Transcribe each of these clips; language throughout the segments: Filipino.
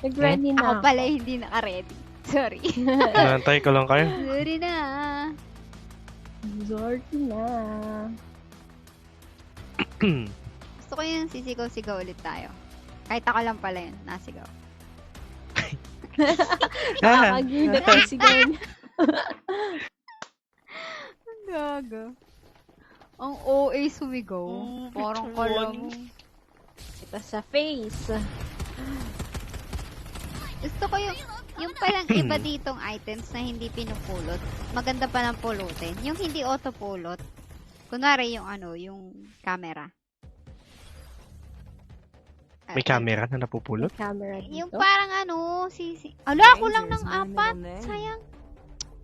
Nag-ready na Ako pala hindi naka-ready. Sorry. Nantay ko lang kayo. Sorry na. Sorry na. Gusto ko yung sisigaw-sigaw ulit tayo. Kahit ako lang pala yun, nasigaw. Nakakagir na tayo sigaw niya. Ang gaga. Ang OA sumigaw. Parang kala mo. Ito sa face. Gusto ko yung palang iba ditong items na hindi pinupulot. Maganda pa ng pulutin. Yung hindi auto-pulot. Kunwari yung yung camera. May camera na napupulot? May camera dito. Yung parang ala, ako lang ng 4. Sayang.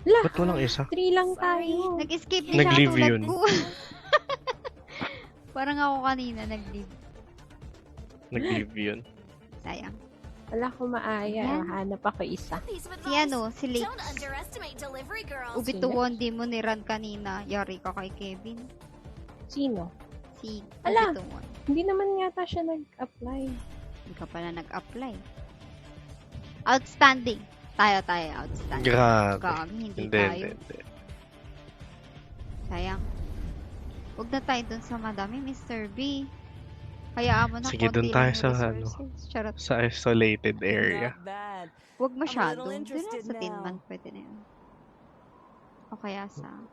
Lah, Ba't walang isa? 3 lang tayo. Nag-escape na siya Nag-leave tulad yun. ko. Parang ako kanina nag-leave. Nag-leave yun. Sayang. Wala ko maaya. Yan. Hanap ako isa. Si Lake. Don't underestimate delivery girls. Ubituwon mo ni Ran kanina. Yari ka kay Kevin. Sino? Si Ala. Ubituwon. Hindi naman yata siya nag-apply. Hindi ka pala nag-apply. Outstanding. Tayo, outstanding. Grabe. Gagi, hindi Hindi, tayo. hindi. Sayang. Huwag na tayo dun sa madami, Mr. B. Hayaan mo na Sige, dun konti tayo lang sa yung resources. Charot. Sa isolated area. Not bad. Huwag masyado. little Doon interested sa Tin now. Man, pwede na yun. O kaya saan?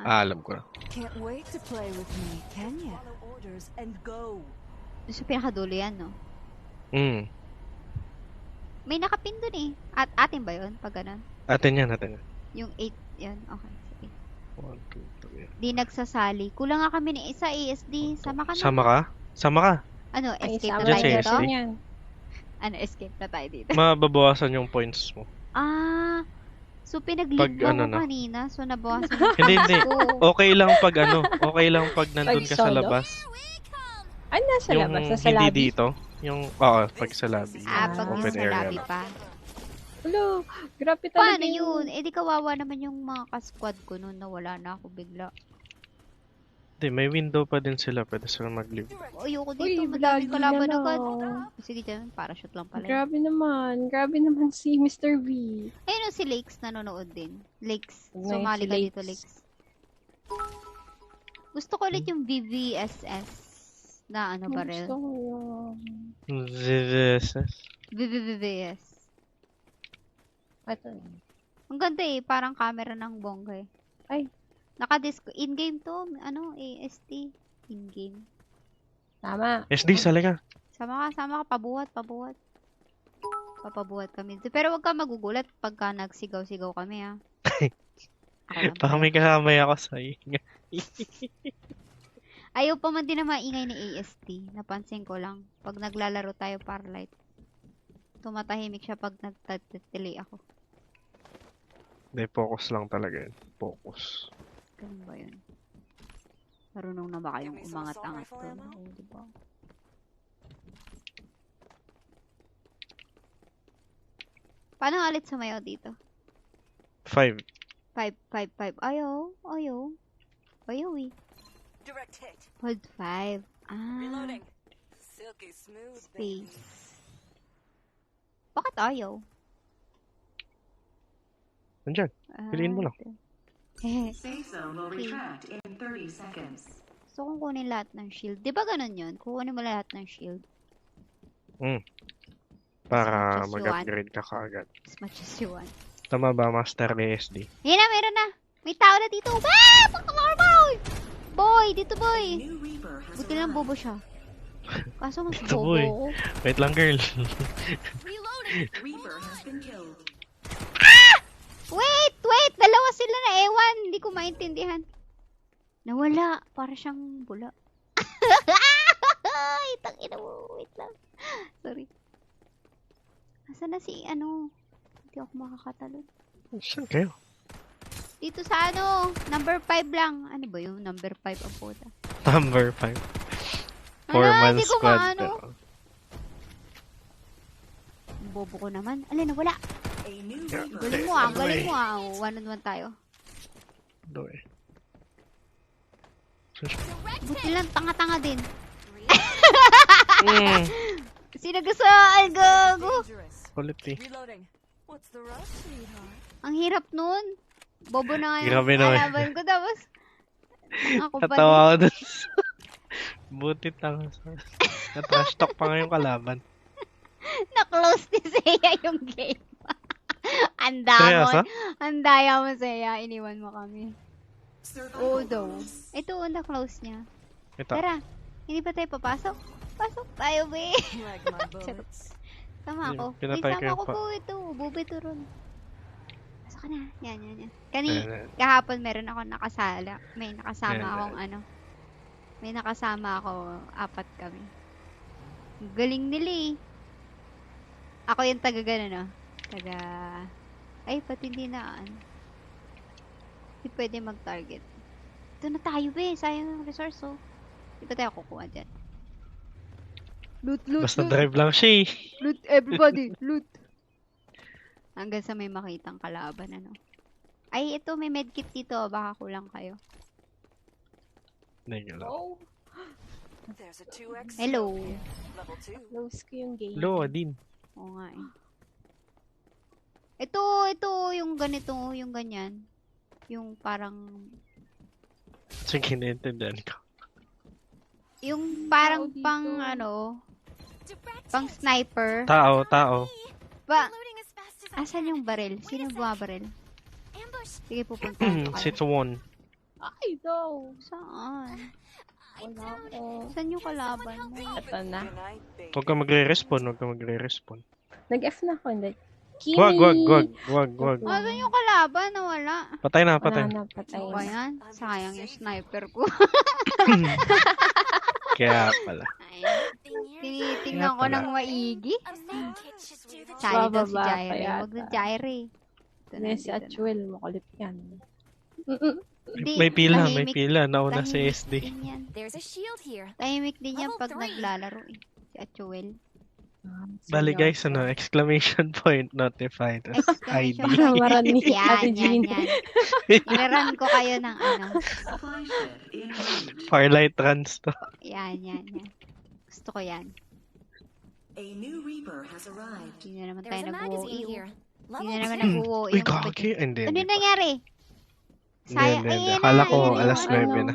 Alam ko na. Can't wait to play with me, can ya? Follow orders and go. Doon sa pinakadulo yan, no? Mm. May nakapin dun eh. At atin ba yun? Pag ganun? Atin yan, atin yan. Yung 8, yan. Okay, sige. 1, 2, 3. Di nagsasali. Kulang nga kami ni isa ASD. Sama ka na. Sama ka? Sama ka. Ano, Ay, escape sama na Dyan tayo si dito? ASD. yan. Ano, escape na tayo dito. Mababawasan yung points mo. So pinag-leave Pag mo ano ako na. kanina. So nabawasan yung Hindi, hindi. ko. Okay lang pag okay lang pag nandun ka sa solo? labas. Ay, nasa Yung labas. Nasa hindi lobby. dito. Yung, pag sa lobby. Pag Open nasa area lobby lang. pa. Hello, grabe talaga Paano yun? Eh di kawawa naman yung mga ka-squad ko noon na wala na ako bigla. Hindi, may window pa din sila. Pwede sila mag-leave. Ayoko Uy, dito. Madaming vloggy kalaban na agad. lang. Sige dyan, parachute lang pala. yun. Grabe naman si Mr. V. Ayun si Lakes nanonood din. Lakes, Nice, sumali ka dito, Lakes. Lakes. Gusto ko ulit yung VVSS na barrel. Gusto ko yun. This. VVVS. Ito. Ang ganda eh, parang camera ng bongga eh. Ay. Naka-disco, in-game to, AST. In-game. Tama. SD, sali ka. Sama ka, pabuhat. Papabuhat kami. Pero wag ka magugulat pagka nagsigaw-sigaw kami ha. Ako lang Baka pala. may kakamay ako sa inyo. Ayaw pa man din na maingay ni AST. Napansin ko lang. Pag naglalaro tayo Parlight. Tumatahimik siya pag nagtatili ako. Hindi, focus lang talaga yun. Focus. Ganun ba yun? Marunong na ba kayong umangat-angat doon? Oo, diba? Paano alit sumayaw dito? 5. 5. Ayaw eh. Direct hit. Hold 5. Reloading. Silky smooth. Space. Bakit ayaw? Nandyan. Piliin mo lang. Safe zone will retract in 30 seconds. Gusto kong kunin lahat ng shield. Di ba ganun yun? Kukunin mo lahat ng shield. Para As much as you mag-upgrade ka kaagad. As much as you want. Tama ba, Master ASD? Yan na, meron na. May tao na dito. Ah! Boy! Boy! Dito boy! New Reaper has Buti lang arrived. bobo siya. Kaso mas Ito, bobo boy. ako. Wait lang, girl. Reloading. Reaper has been killed. Wait! Dalawa sila na ewan. Hindi ko maintindihan. Nawala. Para siyang bula. Ay, tangina mo. Wait lang. Sorry. Asa na si Hindi ako makakatalon. Saan kayo? Dito sa number 5 lang. Ano ba yung number 5 ang puta? Number 5. 4-man hindi ko squad. maano. Ang bobo ko naman. Alin, nawala. A new Reaper. Galing mo ah. Galing mo ah. 1-on-1 tayo. Do eh. Buti lang, tanga-tanga din. Mm. Sinagasaan, gago. Dangerous. Kulit eh. Reloading. What's the rush, sweetheart? Ang hirap nun. Bobo na nga yung Grabe naman. kalaban ko. Tapos, ako pa din. Katawa ako dun. Butit lang. Na-trash talk pa nga yung kalaban. Na-close ni Seiya yung game. Seryoso? Ang daya mo, Seiya. Iniwan mo kami. Oo Survival daw. bonus. Ito, na-close niya. Ito. Tara, hindi pa tayo papasok? Pasok tayo, be. Like my bullets. Tama ako. Pinatay ko Sama yung ko pa- po ito. Bubito ron. Pasok ka na. Yan. Ayan, Kahapon meron ako nakasala. May nakasama Ayan, akong ano. May nakasama ako. 4 kami. Ang galing nila eh. Ako yung taga gano'n, no? Ay, pati hindi na ano. Hindi pwede mag-target. Ito na tayo, be. Sayang ang resource, oh. Di ba tayo kukuha dyan? Loot. Basta drive lang siya eh. Loot, everybody! Loot! Hanggang sa may makitang kalaban, ano. Ay, ito, may medkit dito. Baka kulang kayo. Hindi lang. Oh, There's a 2x. Hello! Level 2. close ko yung game. Hello, Adin. Oo nga eh. Ito, yung ganito, yung ganyan. Yung parang, Sige, naintindihan ko. yung parang Tao dito. pang, ano, Direct pang hit. sniper. Tao. Ba, Reloading as fast as I asan can. yung baril? Sino bumabaril? Ambush. Sige, pupuntahan ko kayo. Sit one. Ay, daw. Saan? I Wala found it. ko. Saan yung kalaban mo? Ito na. Good night, baby. Huwag ka magre-respawn. Nag-F na ako, hindi. Wag. Asan yung kalaban? Nawala. Patay na. Wala na, patay Ano ba na. yan? Sayang yung sniper ko. Kaya pala. Ay, Been here. tinitingnan ko pala. ng maigi. A med kit should do the Sali daw si Bababa pa Jaire. yata. Huwag na Jaire. Ito na, Hindi, si dito na. Achuel, makulit yan. Hindi, May pila. tahimik- Nauna si tahimik SD. din yan. There's a shield here. Tahimik din yan Level pag 3. naglalaro eh. Si Achuel. Bali guys, exclamation point notified as ID. Exclamation point. Marinig, Yan. Ate Jean. Ilaran ko kayo ng ano. Supply shed in route. Firelight runs to. Yan. Gusto ko yan. A new Reaper has arrived. Hindi na naman tayo There's a magazine nag-uwi. here. Hindi na Level naman 2. nag-uwi. Uy, kaki. Hindi. Ano nangyari? Sayang. Hindi. Ayan na, Akala ko ayan na alas yung 9 ano. na.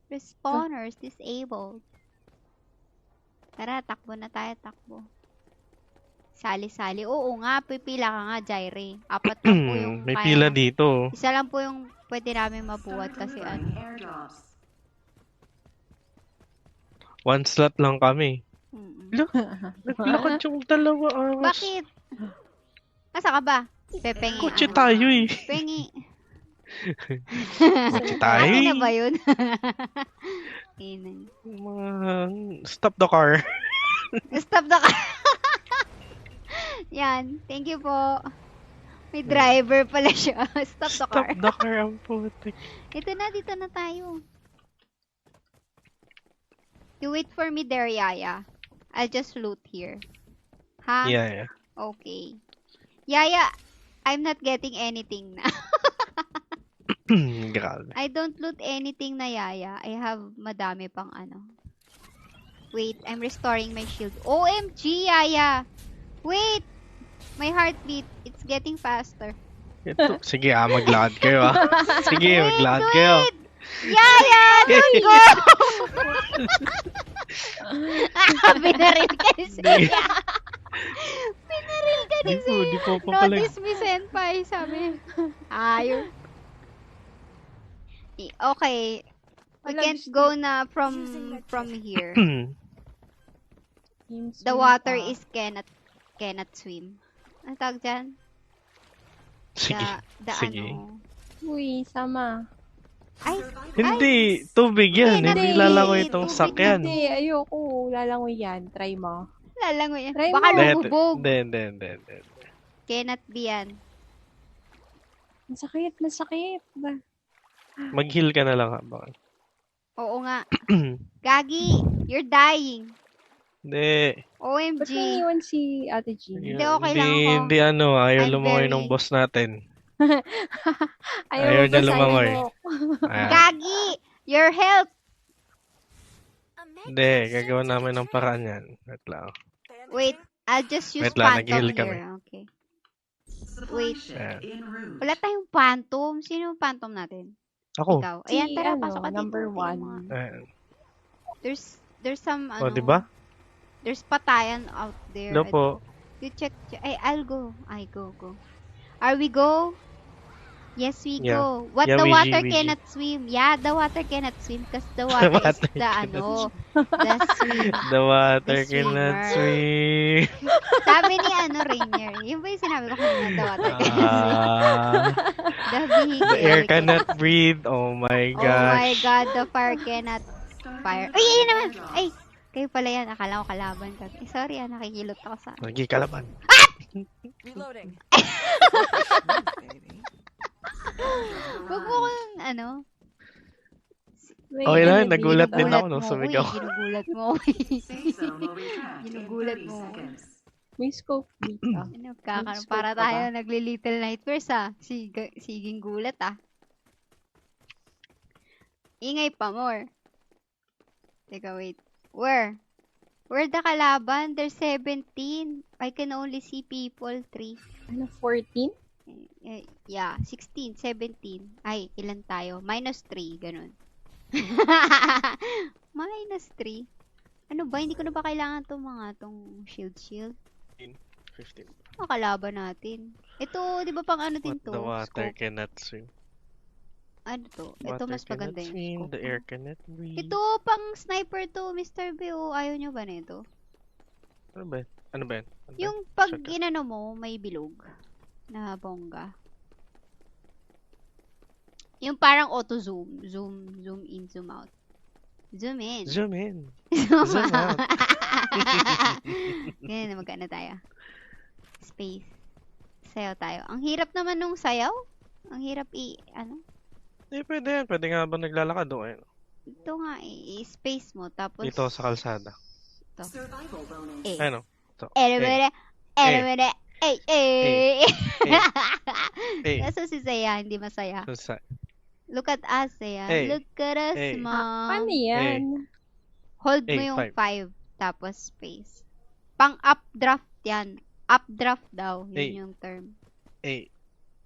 Respawners disabled. Tara, takbo na tayo, takbo. Sali-sali. Oo nga, pipila ka nga, Jaire. 4 lang po yung May kaya pila na- dito. Isa lang po yung pwede namin mabuhat Start kasi delivering ano. airdrops. One slot lang kami. Mm-mm. Naglakad yung dalawa hours. Bakit? Asa ka ba? Pepengi. Kotse ano? tayo eh. Pengi. Kotse tayo Ano na eh. ba yun? Inan. Stop the car. Stop the car. Yan. Thank you po. May driver pala siya. Stop the car. Stop the car ang putik. Ito na, dito na tayo. You wait for me there, Yaya. I'll just loot here. Ha? Yeah. Okay. Yaya, I'm not getting anything na. Grabe. I don't loot anything na, Yaya. I have madami pang ano. Wait, I'm restoring my shield. OMG, Yaya! Wait! My heartbeat, it's getting faster. Ito. Sige maglakad kayo Sige, maglakad kayo. Wait! Yaya! Don't go! Binaril ka ni Seiya. Binaril ka ni Seiya. Di po pa pala. Notice me, senpai, sabi. Ayun. Okay. We Wala, can't gusto- go na from here. Team The swim water pa. is cannot swim. Ano tawag dyan? Sige. The Sige. ano. Uy, sama. Ay, Hindi, tubig yan. Hindi lalangoy itong tubig sakyan. Hindi, ayoko. Lalangoy yan. Try mo. lalangoy yan. Try Baka mo. lumubog. Hindi. Cannot be yan. Masakit. Ba? Mag-heal ka na lang habang. Oo nga. Gagi, you're dying. Hindi. Ba't OMG. may iwan si Ate Jean? Hindi, okay lang ako. Hindi ayaw I'm lumangoy very- ng boss natin. Ayaw niya ba lumangoy. sa'yo? Ayan. Gagi, your help. A med Hindi, kit should gagawin do namin the ng trick. paraan yan. Wait lang. Wait, I'll just use Wait lang, phantom nag-heal kami. here. Okay. Supply Wait. ship Ayan. en route. Wala tayong phantom. Sino yung phantom natin? Ako. Ikaw. Ayan, Si, tara, ano, pasok ka dito. number Tingnan mo nga. one. Ayan. There's some, O, ano, diba? there's patayan out there. Hello po. You check. Ay, I'll go. Go. Are we go? Yes, we Yeah. go. What Yeah, the we water G. cannot swim. Yeah, the water cannot swim because the water is water the, cannot the swim. The water The cannot swimmer. swim. Sabi ni, Rainier. Yun ba yung sinabi ko kanina, the water cannot swim? Ah, The vehicle the air cannot breathe. Oh my Oh my gosh. God, the fire cannot fire. Ay, yun naman! Ay, kayo pala yan. Akala ko kalaban ka. Eh, sorry, nakikilot ako sa... Naging kalaban. Reloading. Huwag mo kung, May Okay lang, ano nagulat dito. din ako ginugulat nung mo sumigaw. ko eh. Ginugulat mo ko eh. Safe zone will retract in Ginugulat 30 mo. seconds. May scope dito. Kakaroon, Scope para ka ba? tayo nagli-little nightmares Siging gulat Ingay pa more. Teka, wait. Where the kalaban? There's 17. I can only see people 3. Ano, 14? Yeah, 16, 17. Ay, ilan tayo? -3, ganun. -3. Ano ba? Hindi ko na ba kailangan tong shield? 15. Ang kalaban natin. Ito, di ba pang ano din What to? the water Scope. cannot swim. Ano to? Ito Water mas maganda cannot yung swim. scope. The air cannot breathe. Ito, pang sniper to, Mr. B. Oh, ayaw nyo ba na ito? Ano ba yan? Ano ba yan? Ano ba yan? Yung pag Shut up. inano mo, may bilog na bongga. Yung parang auto zoom. Zoom in, zoom out. Zoom in. Zoom in. Zoom Zoom out. Ganyan na magkano tayo. Space. Sayaw tayo. Ang hirap naman nung sayaw. Ang hirap Eh, pwede yan. Pwede nga habang naglalakad. Oh, ayun. ito nga space mo. Tapos, Dito sa kalsada. Survival bonus. Eh. Ayun, oh. Ito. Elevere. Eh. Eh. Kaso si Saya, hindi masaya. So, Look at us, Saya. Eh. Look at us, Eh. mom. Paano yan? Hold mo Eh, yung 5, 5. tapos space. Pang updraft yan. Updraft daw. Yun Eh. yung term. eh,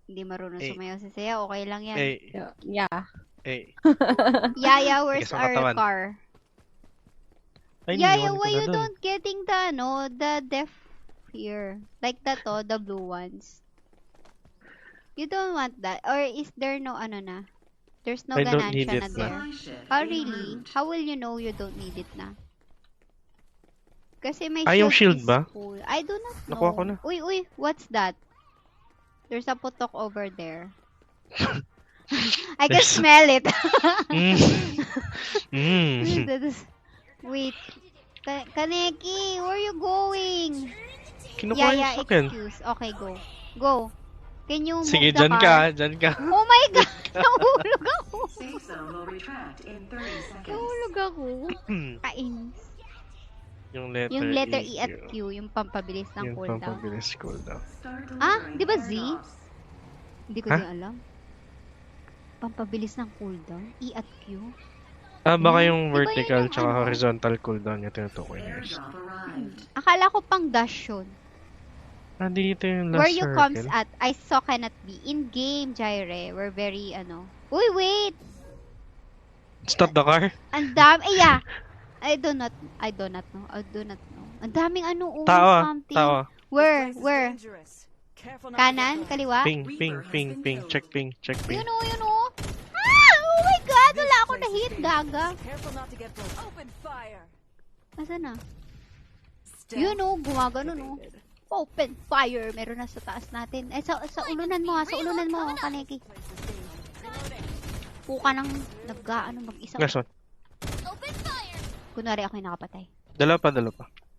Hindi marunong Eh. sumayaw si Saya. Okay lang yan. eh, Yeah. eh. Yaya, where's Tigas ang our katawan. car? Ay, Yaya, iniwan ko why na you dun. don't getting the def here? Like that, the blue ones. You don't want that? Or is there no na? There's no I don't need ganancia it na na. there. Supply ship Oh, en really? route. How will you know you don't need it na? Kasi may Ah, yung shield is ba? full. I do not know. Nakuha ko na. Uy, what's that? There's a putok over there. I can There's- smell it. Mm. Mm. Wait. Kaneki, where you going? Kinukuha yung Yaya, sakyan. excuse. Okay, go. Go. Can you move Sige, the dyan car? ka, dyan ka. Oh my God! Nahulog ako. Safe zone will retract in 30 seconds. Nahulog ako. Kainis. Yung letter, Yung letter E at Q, yung pampabilis ng Yung cooldown. pampabilis cooldown. Start Ah, delivering di ba Z? airdrops. Hindi ko Ha? din alam. Pampabilis ng cooldown? E at Q? Ah, baka Hmm, yung iba yun vertical yung tsaka ano. horizontal cooldown yung tinutukoy niya. Airdrop arrived. Akala ko pang dash yun. Ah, dito yung last Where you circle. comes at, I saw cannot be. In game, Jaire, we're very, Uy, wait! Stop the car. Ang dami, yeah! I do not know. Ang daming Tao, something. tao. Where? Careful not to Kanan? get Kaliwa? Ping. Check ping. Yun o. Ah! Oh my God! Wala ako na-hit, gaga. Careful not to get blown. Open fire. Asan na? Stealth Yun o, gumagano no. activated. Open fire! Meron na sa taas natin. Ay, sa ulunan mo sa ulunan mo, Kaneki. Puka nang mag-isa. Last one. Open fire! Kunwari ako yung nakapatay. Dalawa pa.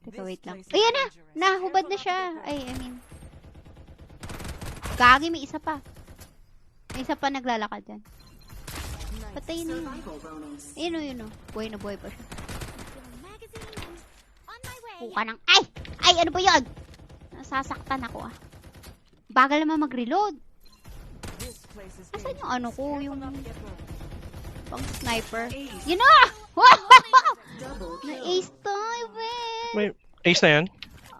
Teka, wait lang. Ayan na! Nahubad na siya. I mean. Gagi, may isa pa. May isa pa naglalakad dyan. Patayin na yun. Survival bonus. Ayun o. Buhay na buhay pa siya. Magazine and on my way. Puka ng... Ay! Ano ba yun? Nasasaktan ako ah. Bagal naman mag-reload. This place is Asan dangerous. yung ano ko? Careful Yung not to get blown. pang sniper. Ace. Yun na! Double kill. Na-ace tayo, Ben! May ace na yan?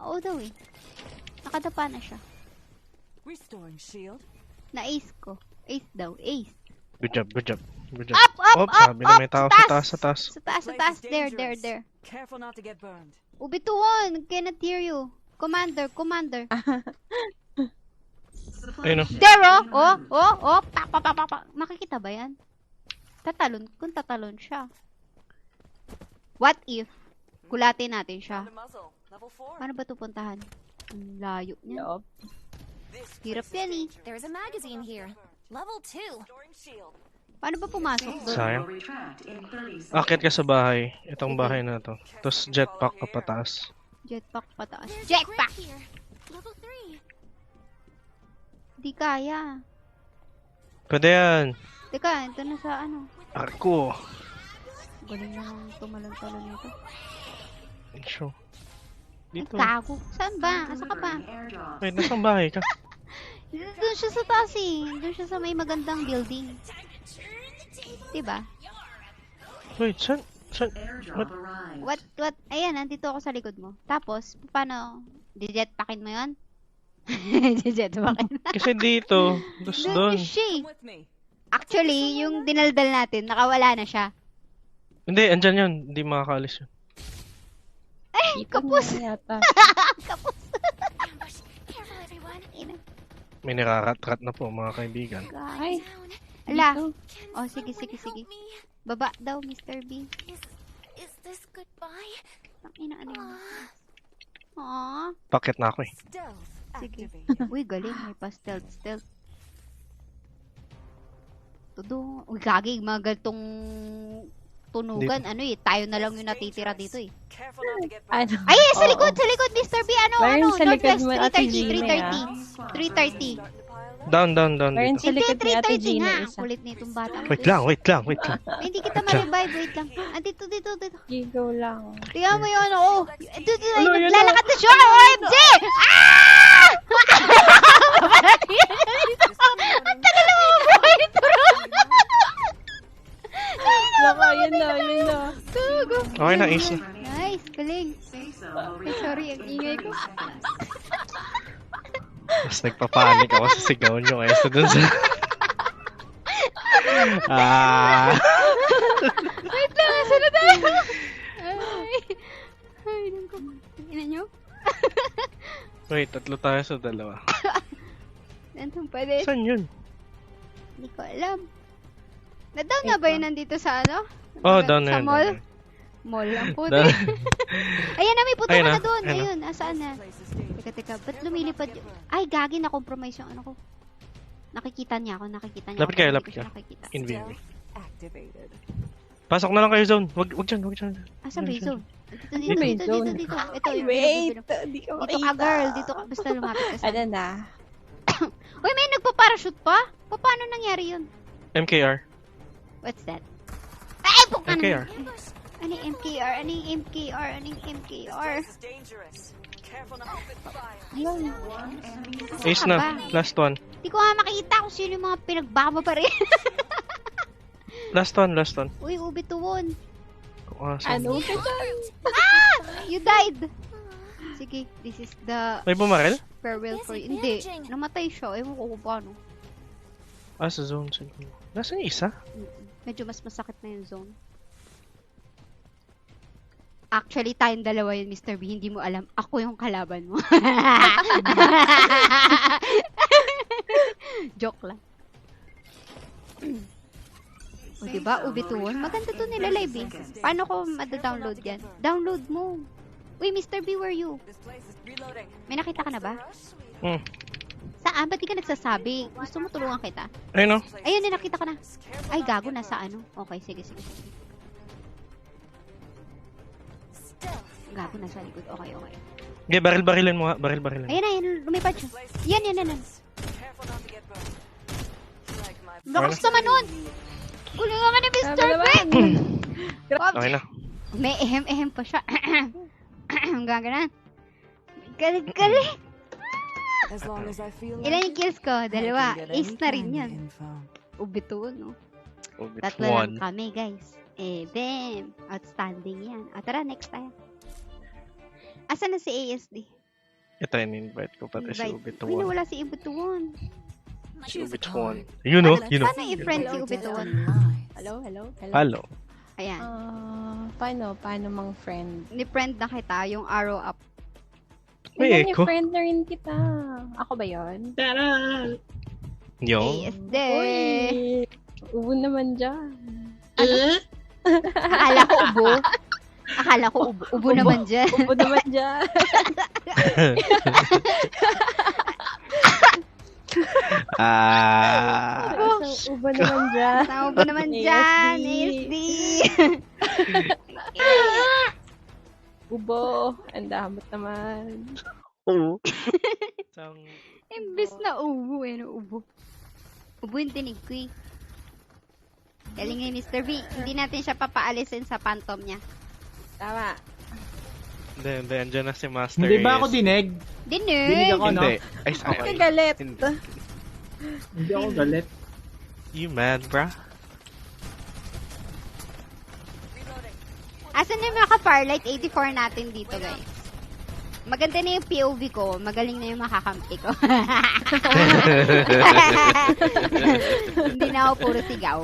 Oo daw eh. Nakadapa na siya. Restoring shield. Na-ace ko. Ace daw. Ace. Good job, good job. Good job. Up, up, Oh, up, sabi na may tao sa taas, sa taas. Sa taas, sa taas. There, there, there. Careful not to get burned. Ubituon! Cannot hear you. Commander, commander. Ayun o. There, oh. Pa, pa, pa, pa, pa. Makikita ba yan? Tatalon. Kung tatalon siya. What if kulatin natin siya? muzzle. Level 4. Paano ba ito puntahan? Ang layo niya. Yup. Hirap yan eh. There's a magazine here. Level 2. Restoring shield. Paano ba pumasok doon? Sayang. Will retract in 30 seconds. Akit ka sa bahay. Itong bahay na to. Tapos jetpack ka pataas. Jetpack pataas. There's a Jetpack! grip here. Level 3. Di kaya. Pwede yan. Teka, ito na sa ano. Arko. Galing naman tumalon-talon nito. Show. Ay, Dito. kago. Saan ba? Asa ka ba? Delivering airdrop. Wait, nasang bahay ka? Doon siya sa taas eh. Doon siya sa may magandang building. Diba? Wait, saan? Airdrop arrived. What? Ayan, nandito ako sa likod mo. Tapos, paano? Dijetpackin mo yun? Dijetpackin. Kasi dito. Tapos Doon doon. siya eh. Come with me. Actually, yung dinaldal natin, nakawala na siya. Hindi, andyan yun. Hindi makakaalis yun. Ay, Dito kapos. na yata. Kapos. Ambush. Careful, everyone. May nirarat-rat na po, mga kaibigan. Ay, Down. Ala. dito. Oh, sige, Someone sige, sige. help me. Baba daw, Mr. B. Is this goodbye? Ang ina, ano yun? Ah. Aww. Pakit na ako eh. Stealth Sige. activated. Uy, galing. May pa-stealth. Todo. Uy, gagi. Mga ganitong tunugan. Ano eh. Tayo na lang yung natitira dito eh. Careful not to get burned. Ano? Ay, sa Oo. likod, Mr. B. Ano, Meron sa likod Northwest, mo, Ate 330, Gina, 330. 330. Starting to pile up. Down. Meron Hindi, sa likod ni Ate 330 Gina nga. Ang isa. kulit nitong bata. Wait lang. Ay, hindi kita ma-revive. Wait lang. Ah, dito. Gigo lang. Tingnan mo yung ano, oh. Dito, Ano, yun naglalakad na siya. OMG! Ah! Ang tagal na mga bright ron. Lako, yun na. Tugo. Okay na, ace na. Nice, galing. Safe zone will Ay, sorry, retract ang in ingay 30 ko. seconds. Tapos nagpapanik ako sa sigaw nyo kaysa dun sa... Wait lang, asa na tayo? Ay, nang ko. Tingnan nyo? Wait, tatlo tayo sa dalawa. Nandun pa din. Saan yun? Hindi ko alam. Na-down na ba yun nandito sa ano? Oh, down na Sa yun. mall? down na yun. Mall ang puti. Down. Ayan na, may puto Ayun ka na, na doon. ayun na. Ayun, asaan na? Place is dangerous. Teka, ba't lumilipad yun? Ay, gagi, na-compromise yung ano ko. Nakikita niya ako. Lapit pero kayo, hindi lapit ko siya kayo. nakikita. Invisible. Stealth activated. Pasok na lang kayo zone. Wag dyan. Asan ba yung zone? May zone. Dito. Ito, yung Wait, pinag- di ko Dito ka, girl. Dito ka. Basta lumapit ka sa... Ano na? Uy, may nagpa-parachute pa? Paano nangyari yun? MKR. What's that? Ay, bukan! MKR. Ano yung MKR? Ano yung MKR? Ano yung This MKR? place is dangerous. Careful not to open fire. One enemy Ace Saan ka na. ba? Last one. Di ko nga makita kung sino yung mga pinagbaba pa rin. Last one. Uy, ubituwon. Ano ka dyan? You died! Sige, this is the May bumarel? farewell for you. Hindi, namatay siya. Ewan ko kung paano. Sa zone siguro. Nasaan yung isa? Medyo mas masakit na yung zone. Actually, tayong dalawa yun, Mr. B. Hindi mo alam. Ako yung kalaban mo. Joke lang. O, diba? Ubituon. Maganda to nila live eh. Paano ko mada-download yan? Download mo. Uy, Mr. B, where are you? This place is reloading. May nakita ka na ba? Hmm. Saan? Ba't di ka nagsasabi? Gusto mo tulungan kita? Ayun o. Ayun, nakita ko na. Ay, gago. Nasa ano? Okay, sige. Gago, nasa likod. Okay. Okay, baril-barilan mo nga. Baril-barilan. Ayun na, lumipad siya. Yan. Careful not to get burned. Like my Lakas naman nun! Kulungan ka ni Mr. Sabi naman. Quick! Okay na. May ehem pa siya. Hanggang ganan. Galing. As long as I feel Ilan yung like kills ko? it, I Dalawa. can get Ace any na rin kind of yan. info. Ubituon, no? Oh, it's Tatlo lang one. kami, guys. Bam! Outstanding yan. Tara, next tayo. Asan na si ASD? Ito, in-invite ko pati si Uy, Ubituan. nawala si Ubituan. Si Ubituan. You know. Paano i-friend si Ubituan? Hello, hello, hello. Hello. Ayan. Paano mang friend? Ni-friend na kita, yung arrow up. May May echo. friend na rin kita. Ako ba yun? Yo. ASD. Ubo naman dyan. Akala ko ubo. Akala ko ubo. Ubo naman dyan. Ubo naman dyan. So, ubo naman dyan. Sa ubo naman dyan. ASD. ASD. Ubo. Ang damot naman. Oo. Isang Imbis na ubo eh. No, ubo. Ubo yung tinig ko eh. Galing ni Mr. V. Hindi natin siya papaalisin sa phantom niya. Tama. Hindi, andyan na si Master Hindi ba ako ASD. dinig? Dinig! Dinig ako, no? Hindi. Ay, sorry. Kagalit. Hindi. Hindi ako galit. You mad, bruh? Asan na yung mga ka-Farlight 84 natin dito, guys? Maganda na yung POV ko. Magaling na yung makakampi ko. Hindi na ako puro sigaw.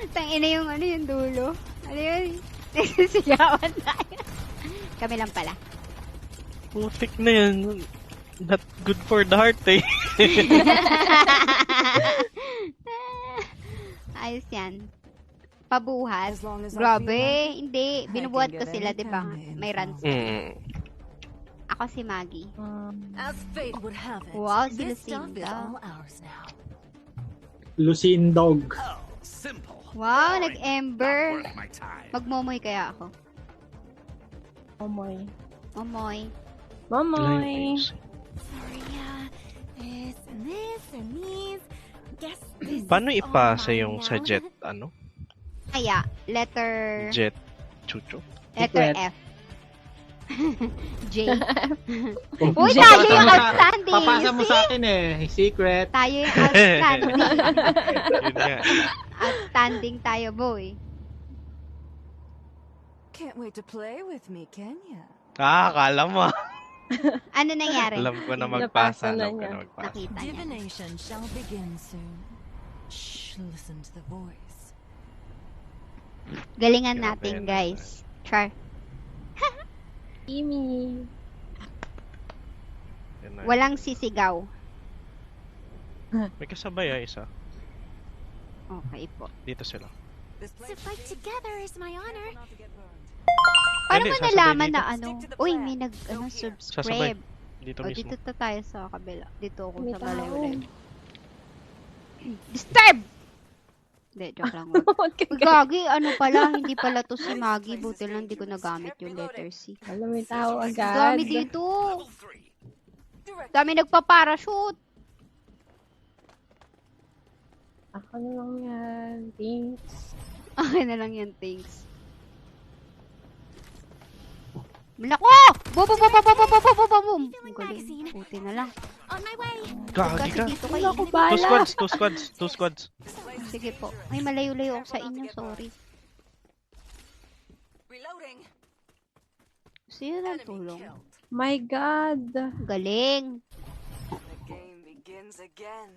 Tangina yung ano yung dulo. Ano yun? Nagsisigawan tayo. Kami lang pala. Putik na yan. Not good for the heart, eh. Ayos yan. Pabuhat. As long as I Grabe, feel like it, hindi. I Binubuhat can ko get sila, any di ba? kind of May info. runs. Ako si Maggie. As fate would have it, Wow, si this stuff is Lucinda. all ours now. Lucindog. Wow, nag-ember. Magmomoy kaya ako. Momoy. Momoy. Momoy. Sorry, this and this and these. Guess this Paano is all ipasa mine yung now. sa jet, ano? Kaya, letter... Jet chucho? Letter Secret. F. J. Kung Uy, gusto tayo ko, yung papasa- outstanding. Papasa mo See? sa akin eh. Secret. Tayo yung outstanding. Yun nga. Outstanding tayo, boy. Can't wait to play with me, can ya? Akala mo. Ano nangyari? Alam ko na Napasa magpasa. na Alam ko niya. na magpasa. Nakita niya. Divination shall begin soon. Shh, listen to the voice. Galingan Grabe natin, yan, guys. Char. Imi. Yun na. Walang sisigaw. May kasabay isa. Okay po. Dito sila. To fight together is my honor. Paano Hindi, mo sasabay nalaman dito. na ano? Uy, may Sasabay. subscribe. Dito O, mismo. dito tayo sa kabila. Dito ako May sa balay. tao. Disturb! Hindi, joke lang. wag. Huwag ka Uy, gagi, ano pala? Hindi pala to si Maggie. Buti lang hindi ko nagamit yung letter C. Alam, may tao agad. Dami dito. Dami nagpa-parachute. Ako na lang yan. Thanks. Okay na lang yan, thanks. Malako! Boom, boom, boom, boom, boom, boom, boom, boom, boom. Ang galing. Buti na lang. On my way. Gagi Kasi ka. dito Wala kayo. ko Two bala. squads, two squads, two squads. Sige po. Ay, malayo-layo ako sa inyo. Sorry. Sino ng tulong? My God. Galing. The game begins again.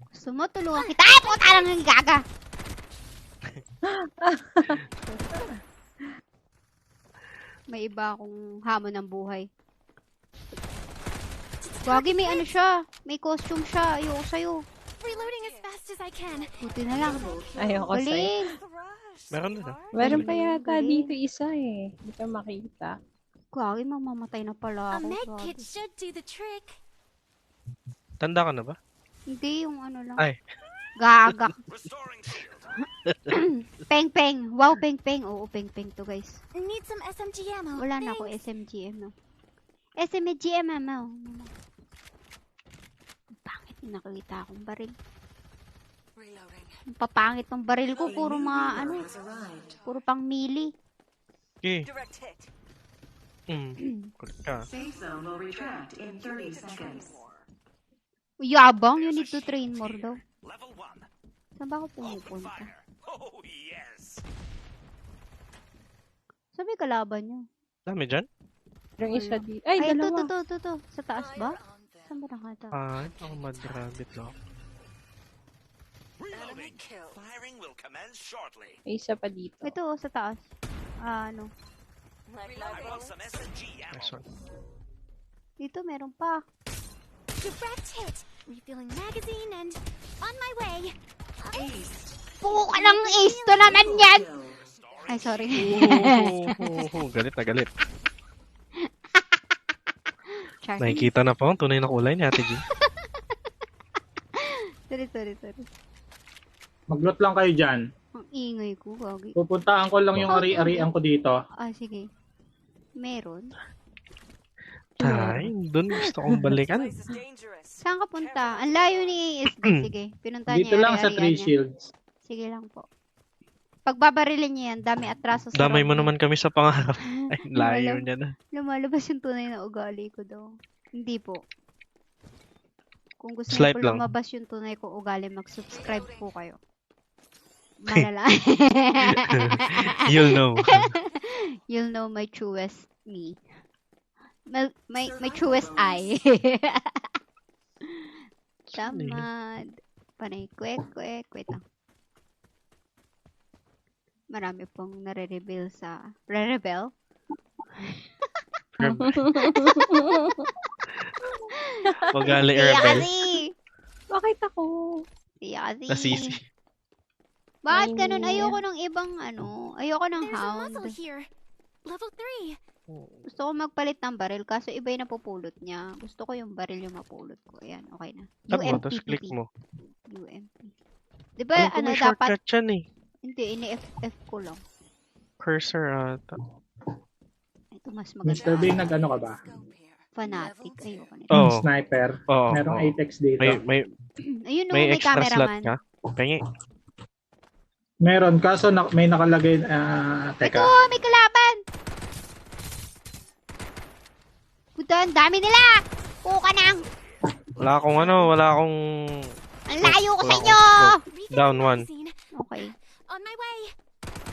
Gusto mo tulungan kita? Ay, puta lang yung gaga! May iba akong hamon ng buhay. Gagi, may ano siya. May costume siya. Ayoko sa'yo. Reloading as fast as I can. Buti na lang. Ayoko sa'yo. Galing. Meron din, ha? Meron pa yata Galing. dito isa eh. Hindi ka makita. Gagi, mamamatay na pala A ako. med Gagi. kit should do the trick. Tanda ka na ba? Hindi, yung ano lang. Ay. Gaga. Peng-peng. Wow, peng-peng. Oo, peng-peng to, guys. Need some SMG ammo. Wala na ako Thanks. SMGM, no? SMGM, no? Pangit, may nakita akong baril. Ang papangit ng baril ko. Puro mga, ano, puro pang mili. Okay. Kulit ka. Safe zone will retract in 30 seconds. Yabang, you need to train more daw. Saan ba ako pumupunta? Sabi kalaban nyo. Dami dyan? Yung isa di. Ay, Ay, dalawa. to. Sa taas ba? Saan ba nakata? Ah, ito ako madrabit lang. Firing will commence shortly. May isa pa dito. Ito, sa taas. Ano? I want some SMG ammo. Nice one. Dito, meron pa. Direct hit. Refilling magazine and on my way. Puko ka ng ace to naman yan! Ay, sorry. Galit na galit. Char. Nakikita na po ang tunay na kulay ni Ate G. Sorry. Mag-loot lang kayo dyan. Ang ingay ko, gagi. Pupuntahan ko lang yung ari-arian ko dito. Ah, sige. Meron. Tay, doon gusto kong balikan. Saan ka punta? Ang layo ni ASD. Sige, pinunta niya Dito lang sa ari-arian Three niya. Shields. Sige lang po. Pagbabarilin niya yan, dami atraso sa Damay mo round. naman kami sa pangarap. Ay, layo niya na. Lumalabas yung tunay na ugali ko daw. Hindi po. Kung gusto niyo Swipe po lang. lumabas yung tunay ko ugali, mag-subscribe po kayo. Malala. You'll know. You'll know my truest me. My truest I. Tamad. Panay kwek. Wait lang. Marami pong nare-reveal sa... Re-rebel? Magali Siya rebel. kasi! Bakit ako? Siya kasi! Nasisi. Bakit Ay, ganun? niya. Ayoko ng ibang ayoko ng There's a hound. muzzle here. Level 3. Gusto ko magpalit ng baril kaso iba yung napupulot niya. Gusto ko yung baril yung mapulot ko. Ayan, okay na. Tab mo, tapos click UMPPP. mo. UMP. Di ba, Alam ko may dapat, shortcut yan eh. hindi, ini-FF ko lang. Cursor ata. Ito mas Mr. maganda. Bean, nag-ano ka ba? Fanatic. Ayoko nito. Oo. Sniper. Oo. Merong oo. Apex dito. May Ayun o, may may extra slot cameraman. ka? Pengi. Meron, kaso may nakalagay, Ito, teka. may kalaban! Puta, ang dami nila! Puka nang! Wala akong... Ang layo ko sa Wala inyo! Refilling Down one. magazine. Okay. On my way.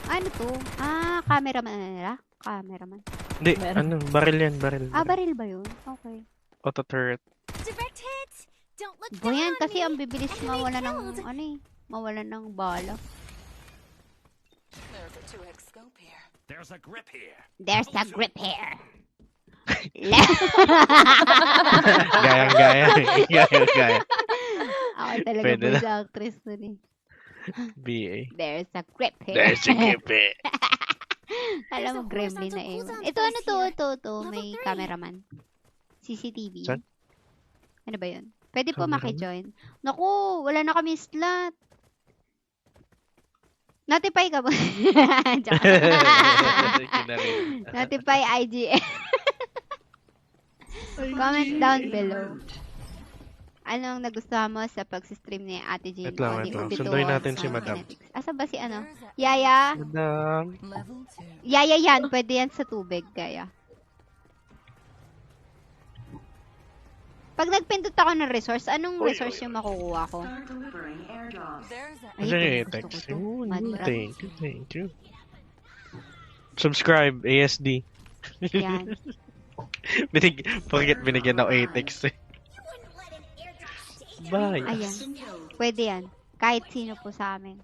Ano to? Ah, cameraman na nila? Cameraman. Hindi, baril yan, baril. Ah, baril ba yun? Okay. Auto turret. Direct hit. Don't look Boy, yan down on kasi me. ang bibilis Enemy mawala killed. ng, mawala ng bala. There's a grip here. There's a grip here. Gaya. Gaya. Ako talaga Pwede voice na. actress nun eh. BA. There's a grip here. There's a grip eh. Alam mo, gremlin na eh. Ito, ano to? May cameraman. CCTV. Saan? Ano ba yun? Pwede po Cameraman? maki-join. Naku, wala na kami slot. Notify ka ba? Joke. Kinarin. Notify IGN. Comment down below. Anong nagustuhan mo sa pag-stream ni Ate Jean? Wait lang, o ni wait lang. Obito Sunduin natin sa si Madam. Kinetics? Asa ba si ano? Yaya? Madam. Level 2. Yaya yan. Pwede yan sa tubig, gaya. Pag nagpindot ako ng resource, anong resource yung makukuha ko? Start delivering airdrops. Ay, Diyan yung ito, Apex. gusto ko to. Ooh, Mad Brat. thank you. Subscribe, ASD. Yan. Binigyan ako Apex eh. Bye. Ayan. Pwede yan. Kahit sino po sa amin.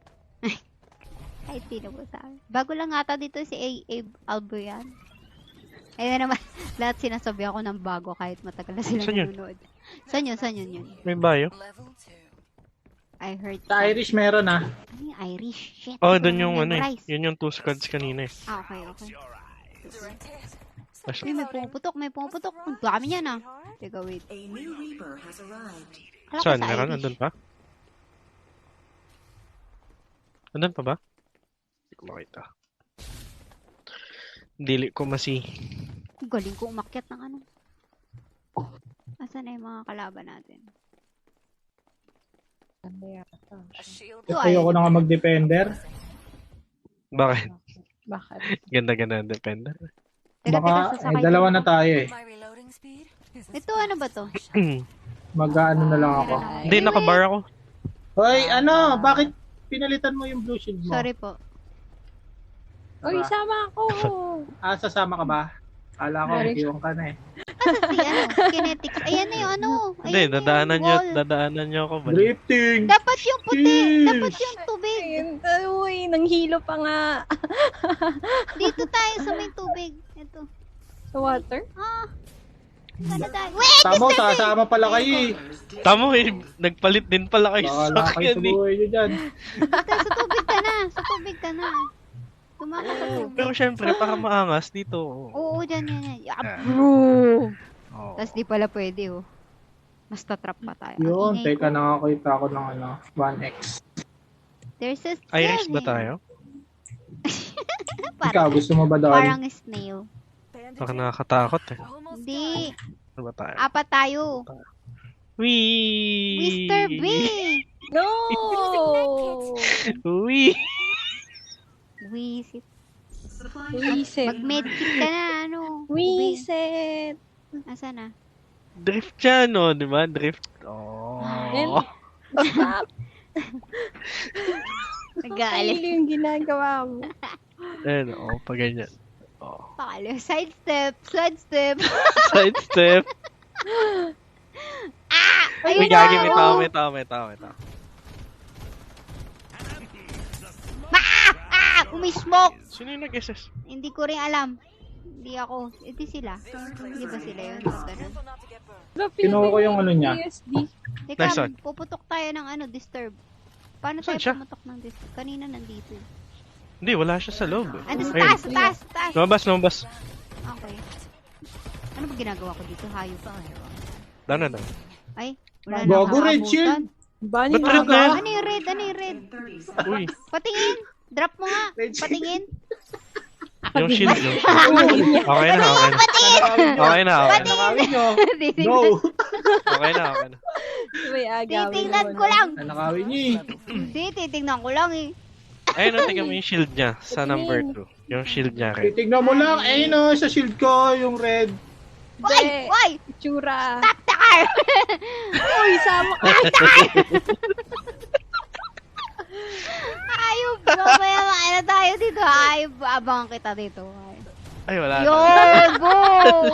Kahit sino po sa amin. Bago lang ata dito si Abe Albo yan. Ayun naman, lahat sinasabi ako ng bago kahit matagal na sila Saan yun? nanonood. Saan yun? May bio? I heard Sa Irish meron ah. Ano yung Irish? Shit. Oh, hindi doon ko yung ano eh. na-memorize. Yun yung 2 squads kanina eh. Ah, okay. Mas- Uy, may pumuputok. Ang dami yan ah. Teka, wait. A new Reaper has arrived. Akala ko Saan? sa Meron? Irish. Andun pa? Andun pa ba? Hindi ko makita. Dili ko masi. Ang galing ko umakyat ng ano. Asan na yung mga kalaban natin? Ano yata? Ito Ayoko na nga mag-defender. Bakit? Bakit? Ganda-ganda ang defender. Teka, Baka, sasakay dalawa ko. na tayo eh. Ito, ano ba to? Mag-ano na lang ako. Hindi, nakabar ako. Hoy, ano? Bakit pinalitan mo yung blue shield mo? Sorry po. Uy, Diba? sama ako. Sasama ka ba? Kala ko, Sorry. iwan ka na eh. Asan si ano? Kinetics. Ayan na yung ano. Hindi, Ayan na yung wall. dadaanan nyo ako ba? Drifting! Dapat yung puti. Cheers! Dapat yung tubig. Ayun, uy, nanghilo pa nga. Dito tayo sa may tubig. Ito. Sa water? Ah. Sana tayo. Wait! Tamo, sasama pala kayo eh. Tamo eh, nagpalit din pala kayo Bakala sa kayo sa akin eh. buhay nyo dyan. Sa tubig ka na. Sa tubig ka na. Tumama sa tubig. Pero syempre, para maangas dito. Oo, dyan yan. Oh. Tapos di pala pwede oh. Mas tatrap pa tayo. Ang Yun, ingay teka, ko. nakakita ako ng 1x. There's a Iris ba snail. tayo? Ikaw, gusto mo ba doon? Parang snail. Parang nakakatakot eh. Hindi. Ano ba tayo? Apat tayo. Wee! Mr. B! No! Wee! Wisit. Supply Wisit. Mag-medkit ka na, ano? Wisit. Asa na? Drift siya, no? Di ba? Drift. Yan. Oh. Stop. Nag-aalis. Ano yung ginagawa mo? Ayun, oh, pa ganyan. Oh. Pakalo. Side step. Side step. Side step. Ayun May gagi, may na, tao, oh. may tao, may tao, may tao. Umismoke! Sino yung nag-SS? Hindi ko rin alam. Hindi ako. Hindi sila. Hindi ba sila yun? Pag ganun. Kinuha ko yung ano niya. USD. Teka, Nice one. puputok tayo ng ano, disturb. Paano tayo Saan siya? pumutok ng disturb? Kanina nandito. eh. Hindi, wala siya sa loob. Ano, sa Ayun. taas, sa taas, sa taas. Lumabas, lumabas. Okay. Ano ba ginagawa ko dito? Hayop. Down na, down. Ay, wala na Gogo, red nakaabutan. shield. Bani Ba't red na yan? Ano yung red? Ano yung red? in 30 seconds. Uy, Patingin! Drop mo nga! Red shield. Patingin! yung shield, yung shield. Okay na, okay na. Okay na, okay na. Nanakawin nyo. Titingnan- No! Okay na, okay na. May agawin Titingnan naman. ko lang! Nanakawin nyo eh. Hindi, titingnan ko lang eh. Ayun, tingnan mo yung shield niya sa number 2. Yung shield niya, red. Titignan mo lang. Eh no, sa shield ko, yung red. Why? Hindi. Why? Itsura. Stop the car! Uy, sama ka. Ayop! Mamaya ano tayo dito? Ayop! Abangan kita dito. Ay, wala na. Yun! Boom!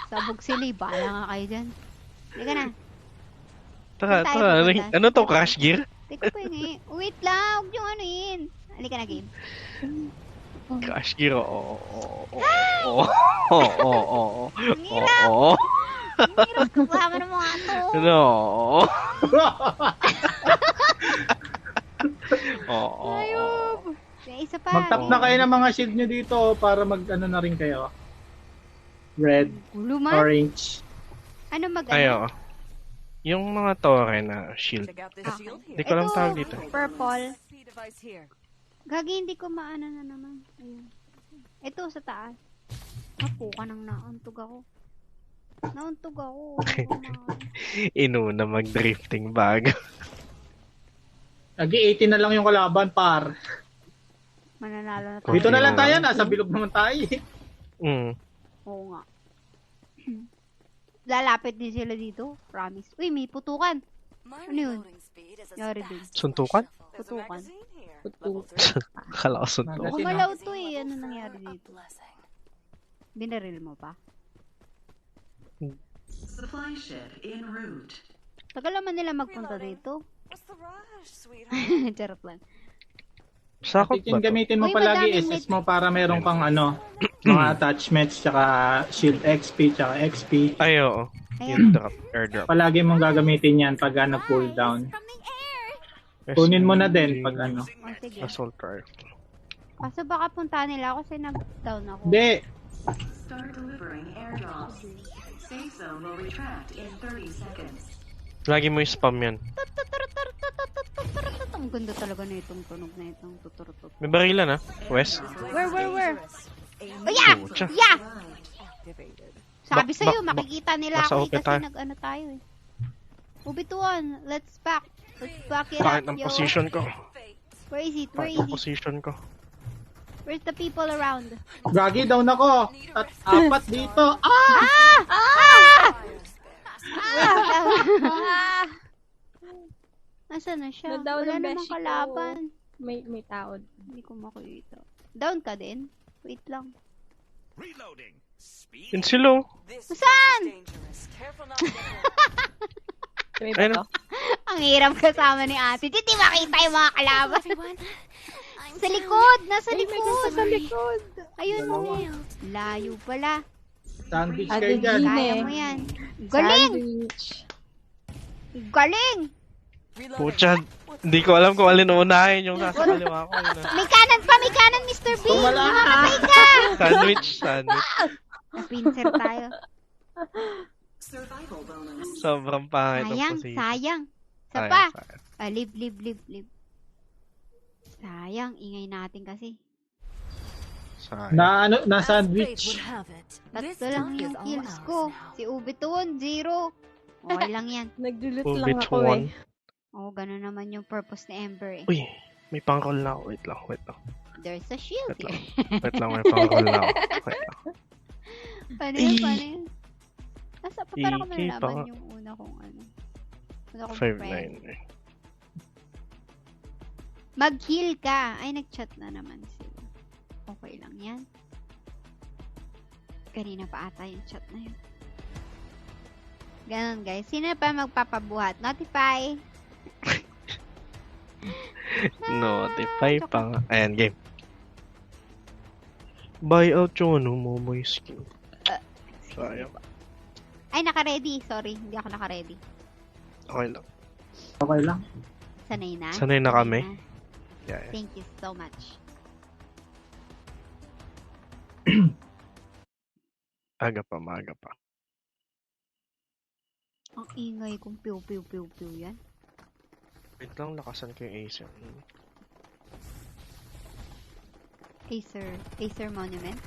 Sabog sili. Bahala nga kayo dyan. Halika na. Tara, Tayo tara. pupunta. Ano to, crash gear? Teka pa yun. Wait lang. Huwag yung ano yun. Halika na, game. Crash gear, oo. Oo, oo, oo. Ang hirap. Oo. Ang hirap kasama ng mga to. No. Oo. Ayop! May isa pa. Mag-tap na kayo ng mga shield nyo dito para mag-ano na rin kayo. Red, Luman? orange. Ano mag-ano? Ayo. Yung mga torre na shield. Check out this shield Hindi here. ko lang tawag dito. Purple. SP device here. Gagi, hindi ko maano na naman. Ayun. Ito sa taas. Apo ka nang nauntog ako. Nauntog ako. Inuna mag-drifting bag. Agi 80 na lang yung kalaban, par. Mananalo na tayo. Dito na lang tayo, nasa bilog naman tayo eh. Mm. Oo nga. Lalapit din sila dito. Promise. Uy, may putukan. Ano yun? Yari din. Suntukan? Putukan. Akala ko suntukan. Gumalaw to eh. Ano nangyari dito? Binaril mo pa? Supply ship en route. Tagal naman nila magpunta dito. What's the rush, sweetheart? Charot lang. Sakot ba Titin, to? gamitin mo Uy, palagi madaming SS mo para meron kang ano, mga attachments, tsaka shield XP, tsaka XP. Ay, oo. Ayun. Yung drop, airdrop. Palagi mong gagamitin yan pag cool down. From the air! Kunin mo na din pag ano. O, sige. Assault rifle. Kaso baka puntahan nila ako kasi nag-down ako. Hindi, Start delivering airdrop. Safe zone will retract in 30 seconds. Lagi mo yung spam yan. Ang ganda talaga na itong tunog na itong tuturutut. May barilan ah. West. Where? Oh, yeah! Pucha. Yeah! Sabi sa'yo, Bak- makikita nila baka ako eh, open kasi tayo. nag-ano tayo eh. Ubituan, let's back. Let's back it Bakit up, ang yo. position ko? Where is it? Where Bakit is ang it? position ko? Where's the people around? gagi down ako. At apat dito. Ah! Nasaan na siya? Na-down Wala ang namang beshi ko. kalaban. May tao. Hindi ko makita. Down ka din? Wait lang. Reloading. Speed. Yun sila. This Saan? is dangerous. Careful not to get hurt. May Ayun. bato. Ang hirap kasama ni ate. Hindi makita yung mga kalaban. Everyone, I'm Sa likod! Nasa Ay, may likod! gusto sa likod. Ayun mo. Dalawa. Layo pala. Sandwich Ate kayo dyan. Gina. Kaya mo yan. Galing! Sandwich. Galing! Reloading. Pucha, hindi ko alam kung alin uunahin yung nasa kaliwa ko. Yun na. May kanan pa! May kanan, Mr. B! Wala. Mamamatay ka! Sandwich. Napinser tayo. Survival bonus. Sobrang pangit ang Sayang, position. sayang. Isa Sayang, pa. sayang. Live. Sayang, ingay natin kasi. Sayang. Na As fate sandwich. would have it, this Tatlo lang talk is yung all kills ours ko. now. Si Ubiton, 0. Okay lang yan. Nagdulot Ubit lang ako one. Oo, ganun naman yung purpose ni Ember eh. Uy, may pang-roll na ako. Wait lang. There's a shield Wait lang. here. Wait lang, may pang-roll na ako. Wait lang. Paano yun? Nasa pa para ko Iki, nalaman baka- yung una kong ano. Una kong 5-9. friend. Mag-heal ka. Ay, nag-chat na naman sila. Okay lang yan. Kanina pa ata yung chat na yun. Ganon guys. Sino pa magpapabuhat? Notify. Notify pa nga. Ayan, game. Buy out yung ano mo, my skin. Sayang. Ay, naka-ready. Sorry, hindi ako naka-ready. Okay lang. Okay lang. Sanay na? Sanay na kami. Yeah. Thank you so much. Maaga pa. Ang ingay kong piw yan. Wait lang, lakasan ko yung Acer. Acer Monument.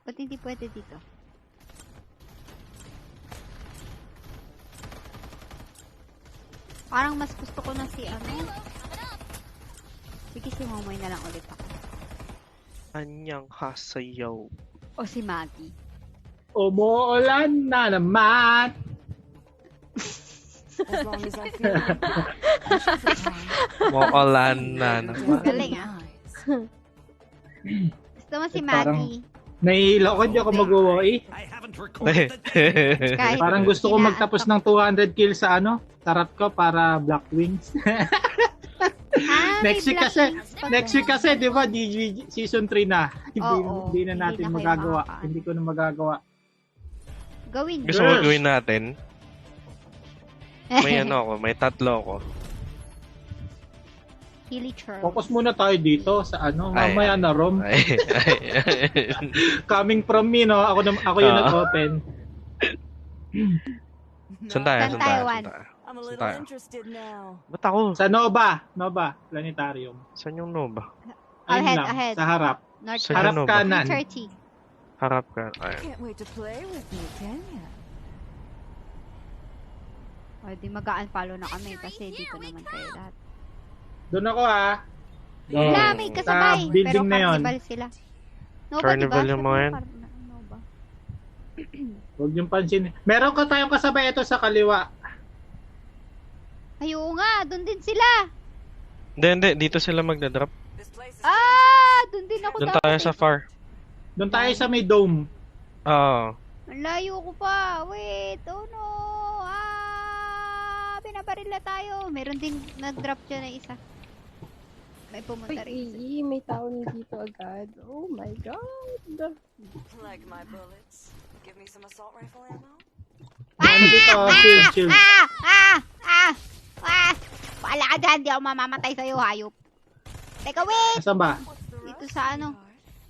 Ba't hindi pwede dito? Parang mas gusto ko na si ano. Sige, si Momoy na lang ulit ako. Anyang hasayaw. O si Maggie. Umuulan na naman. As long as I feel like Mokalan na naman. Galing ah. Gusto mo si Parang- Maggie? Nahihilo ko, di ako mag-uwi. I haven't recorded the Kahit Parang gusto ko Inaantok. magtapos ng 200 kills sa ano, tarot ko para Black Wings. May Next week Black kasi, Wings pa next to. week kasi, di ba, GG season 3 na. Oo, Hindi na hindi natin na kayo magagawa. makakaano. Hindi ko na magagawa. Gawin. Gusto mo gawin natin? May ano ako, may tatlo ako. Hilly Charles. Focus muna tayo dito sa ano, Ay, mamaya na Rom. Ay. Coming from me, no? Ako yung Oo. nag-open. Saan tayo? Saan tayo, Juan? I'm a Saan little tayo? interested now. Ba't ako? Sa Nova Planetarium. Saan yung Nova? Ayun Ahead, lang, ahead. sa harap. North Saan Harap yung Nova? kanan. 30. Harap ka. Ay. Can't wait to play with me, can ya? O, di mag-unfollow na kami kasi dito naman kayo lahat. Doon ako ah. Wala, may kasabay. Sa building pero na yun. carnival sila. Nova, Carnival diba? yung mga yan. Nova. Huwag yung pansin. Meron ka tayong kasabay ito sa kaliwa. Ay, oo nga. Doon din sila. Hindi. Dito sila magdadrop. This place is Doon din ako Doon tayo sa far. Doon tayo sa may dome. Oo. Ang layo ko pa. Wait. Oh no. Pinabaril na tayo. Meron din nag-drop dyan na isa. May pumunta rin isa. May tao na dito agad. Oh my god. like my bullets. Give me some assault rifle ammo. Dito, shield. Wala ka dyan. Di ako mamamatay sa'yo, hayop. Teka, wait! Nasaan ba? What's the Dito rush? sa ano?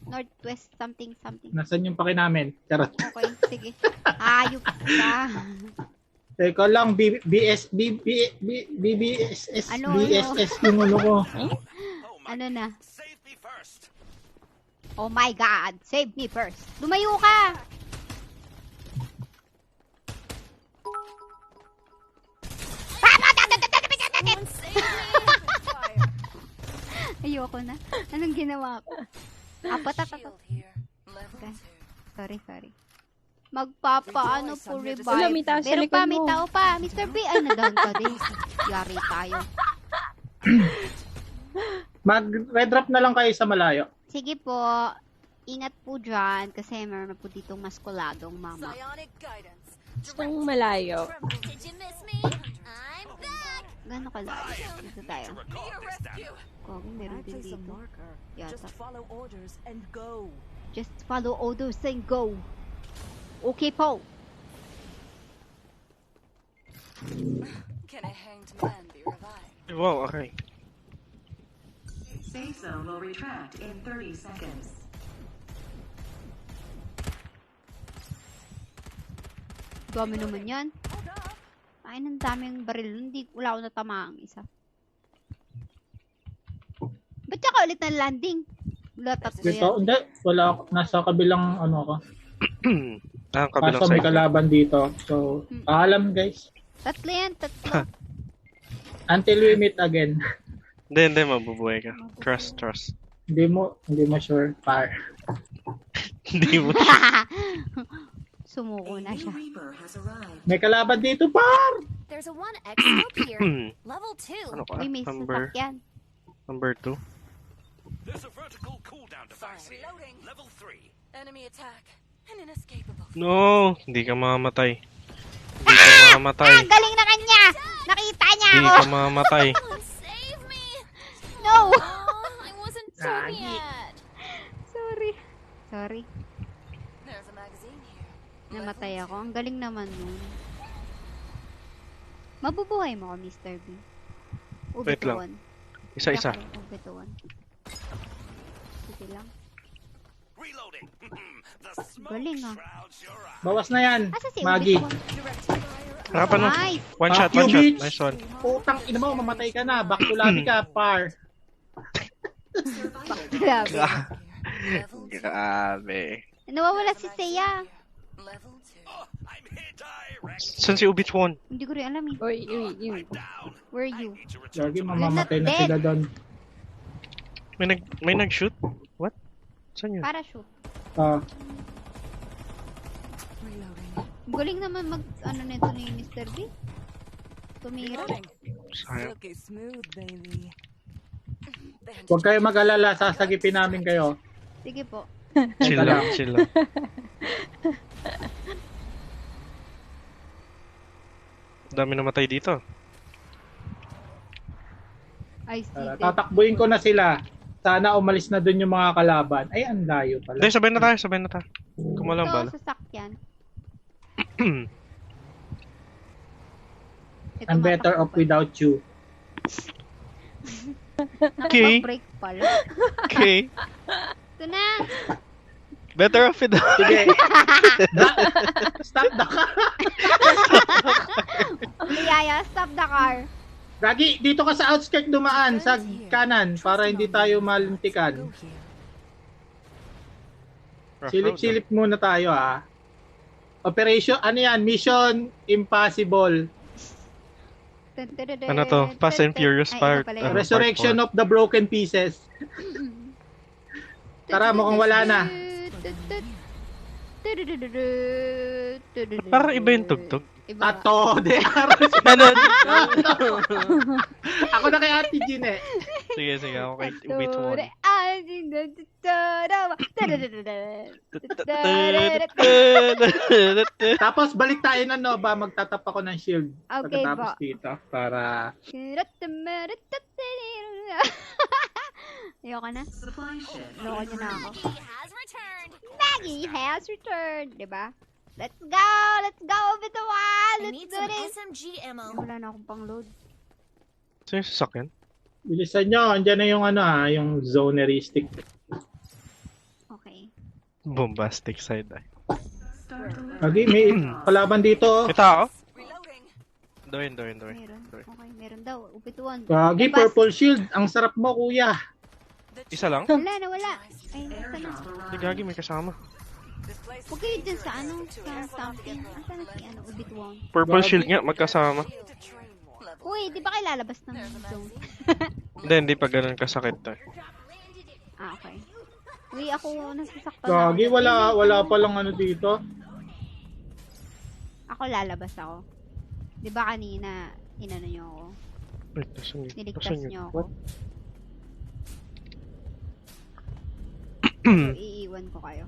Northwest something. Nasaan yung paki namin? Charot. Okay, sige. Hayop ka. Teka lang, BBSS, Ano, BSS yung ano ko. Ano na? Save me first. Oh my God! Save me first! Lumayo ka! Someone save me! Fire. Ayoko na. Anong ginawa ko? Patatato. Shield here. Level Okay. 2. Sorry. Magpapaano po revive. Wala, may tao sa Meron likod pa, may mo. tao pa. Mr. B, ay, na-down ka din. Yari tayo. Mag-redrop na lang kayo sa malayo. Sige po. Ingat po dyan kasi meron na po ditong maskuladong mama. Psionic guidance. Gustong malayo. Did you miss me? I'm back! Gano'n kalayo? Dito tayo. Record this time. Kung meron din Place a dito. marker. Yata. Just follow orders and go. Just follow orders and go. Okay po. Can a hanged man be revived? Wow, okay. Safe zone will retract in 30 seconds. Dami naman yan. Ay, ang daming baril. Hindi, wala ako natamaan isa. Ba't ka ulit ng landing? Wala, tatlo Dito, yan. hindi. Wala ako. Nasa kabilang ano ko. Ang kabilang Kaso may side. kalaban dito. So, paalam guys. Tatlo yan, tatlo. Until we meet again. Hindi, mabubuhay ka. Trust. Hindi mo sure. Par. Hindi mo. Sumuko na A siya. new Reaper has arrived. May kalaban dito, par! There's a 1x scope here. Level 2. Ano ka? Uy, may Number sasakyan. 2. There's a vertical cooldown device here. Reloading. Level 3. Enemy attack. An inescapable. No! Hindi ka mamamatay. Hindi ka mamamatay. Ah, galing na kanya! Nakita niya Hindi ako! ka mamamatay. Someone save me! No! Oh, I wasn't told yet. Sorry. Sorry. There's a magazine here. Namatay ako. Ang galing naman nun. Mabubuhay mo ako, Mr. B. Wait lang. Ubituan. Isa-isa. Ubituan. Sige lang. Reloading. The smoke Galing ah. shrouds your eyes. Bawas na yan. Asa si Maggie. Ubituan? Harapan mo. Nice! One Fuck shot. you, bitch. Nice one. Putang ina mo, mamatay ka na. Back to lobby ka, par. Grabe. Level 2. Grabe. Nawawala si Seiya. Level 2. Oh, I'm here direct. Saan si Ubitwon? Hindi ko rin alam eh. Uy. I'm down. Where are I you? need to return Gagi, to mamamatay na sila doon. May nag-shoot? What? Saan yun? Parachute. Ah, Reloading. Galing naman ano nito ni Mr. B. Tumira. Sayang. Silky smooth, baby. huwag kayo mag-alala, sasagipin namin kayo. Sige po. Chill lang, chill lang. Dami namatay dito. I see them. Tatakbuhin ko na sila. Sana umalis na dun yung mga kalaban. Ay, ang layo pala. Hindi, sabay na tayo. Kumalang bala. Ito, sasakyan. Ito, I'm better off without you. Okay. Nakapag-break pala. Okay. Ito na. Better off with Sige. Stop the car. Liyaya, stop the car. Gagi, dito ka sa outskirt dumaan, sa kanan, para hindi tayo malintikan. Go here. Silip-silip muna tayo ah. Operation, ano yan? Mission Impossible. Ano to? Fast and Furious part. Ay, ito pala yun. Resurrection of the Broken Pieces. Tara, mukhang wala na. Parang iba yung tugtog. Iba. Ato, de aros. Ano? Ako na kay Ate Jean eh. Sige, ako kay Ubitwon. Tapos balik tayo na Nova, magtatap ako ng shield. Okay Pagkatapos po. dito, para... Ayoko na. Supply ship. Loko niyo na ako. Maggie has returned. Maggie has returned. Diba? Let's go! Let's go! Bituan! I Let's need do some this! SMG ammo. Wala na akong pang-load. Saan yung sasakyan? Bilisan nyo, andyan na yung ano yung zoneristic. Okay. Bombastic side eye. Start delivering. Lagi, may kalaban dito. May tao? Reloading. Doin. Meron. Okay, meron daw. Ubituan. Gagi, purple shield. Ang sarap mo, kuya. Isa lang? Wala na, wala. Ay, nasa na. Airdrop Di arrived. gagi, may kasama. This place Huwag kayo dyan sa ano, sa something. Asa na si ano, Ubituan? Purple shield nga, magkasama. to train more. Level Uy, di ba kayo lalabas ng zone? Hindi pa ganun kasakit to. Ah, okay. Uy, ako nasasaktan Gagi, ako. wala pa lang ano dito. Ako lalabas ako. Di ba kanina, inano nyo ako? Wait, nasan yun? Niligtas Nasan yun? nyo ako. What? So, iiwan ko kayo.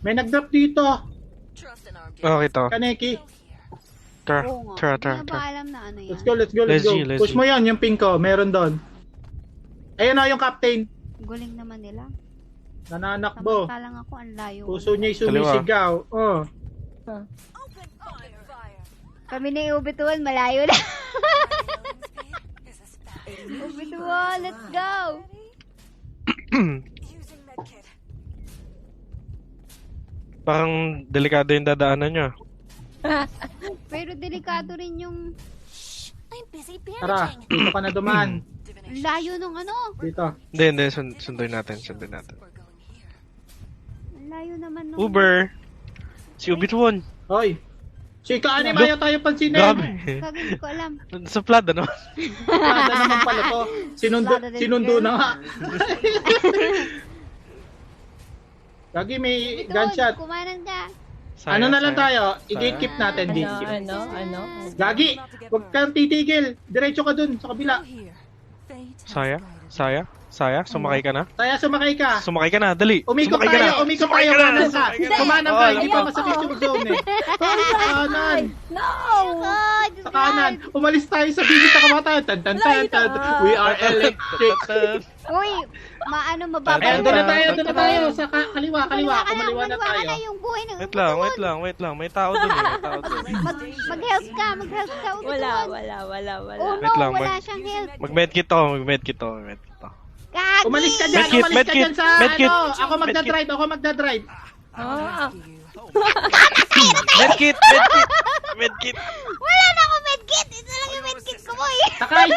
May nag-drop dito. Trust an armed Okay to. Kaneki. Tara, Oo nga. tara, Hindi tara, na ba tara. alam na ano yan? Let's go, let's go, let's Let's go. G, let's Push G. mo yan, yung pink ko. Meron doon. Ayun na yung captain. Guling naman nila. Nananakbo. Samantalang ako, ang layo. Puso niya'y sumisigaw. Oh. Open fire. Kami ni Ubituan, malayo na. Is this fast? Ubituan, let's go! Using medkit. Parang delikado yung dadaanan nyo. Pero delikado rin yung I'm busy Tara, bandaging. dito ka na duman. ang layo nung ano. Dito. Hindi, sunduin natin. We're going here. Ang layo naman nung... Uber! Si Ubituan! Hoy. Si Kaanim, ayaw tayo pansinin. Grabe! Kag hindi ko alam. Sa flood, ano? Plada naman pala to. Sinundo na nga. Gagi, may Ubituan, gunshot. kumanan ka. Ano na lang Sayang. tayo? I-gatekeep natin. Gatekeep. Ano? Gagi, huwag kang titigil. Diretso ka dun, sa kabila. Saya, sumakay ka na? Saya, sumakay ka. Sumakay ka na, dali! Umikot Sumakay ka tayo, na! umikot Sumakay tayo. ka na! Kanan ka. Sumakay ka na! Kumanan ka, Oo, hindi alam pa ko. masakit yung zone eh. Kanan. No! Sa kanan. Umalis tayo sa bilis na kamatayan. Tan tan tan tan. We are electric. Uy, mababa. Ayun, doon na tayo. Sa kaliwa. Kumaliwa na tayo. Kumana yung buhay ng Wait lang. May tao dun eh. Mag-health ka, Ubituan. Wala. Oh no, Wait lang, wala siyang health. Mag-medkit ako. Kagi! Umalis ka dyan Medkit. sa Medkit. ano. Ako magdadrive. Ah, Medkit! Wala na ako medkit! Ito lang yung medkit ko, boy! Sakay.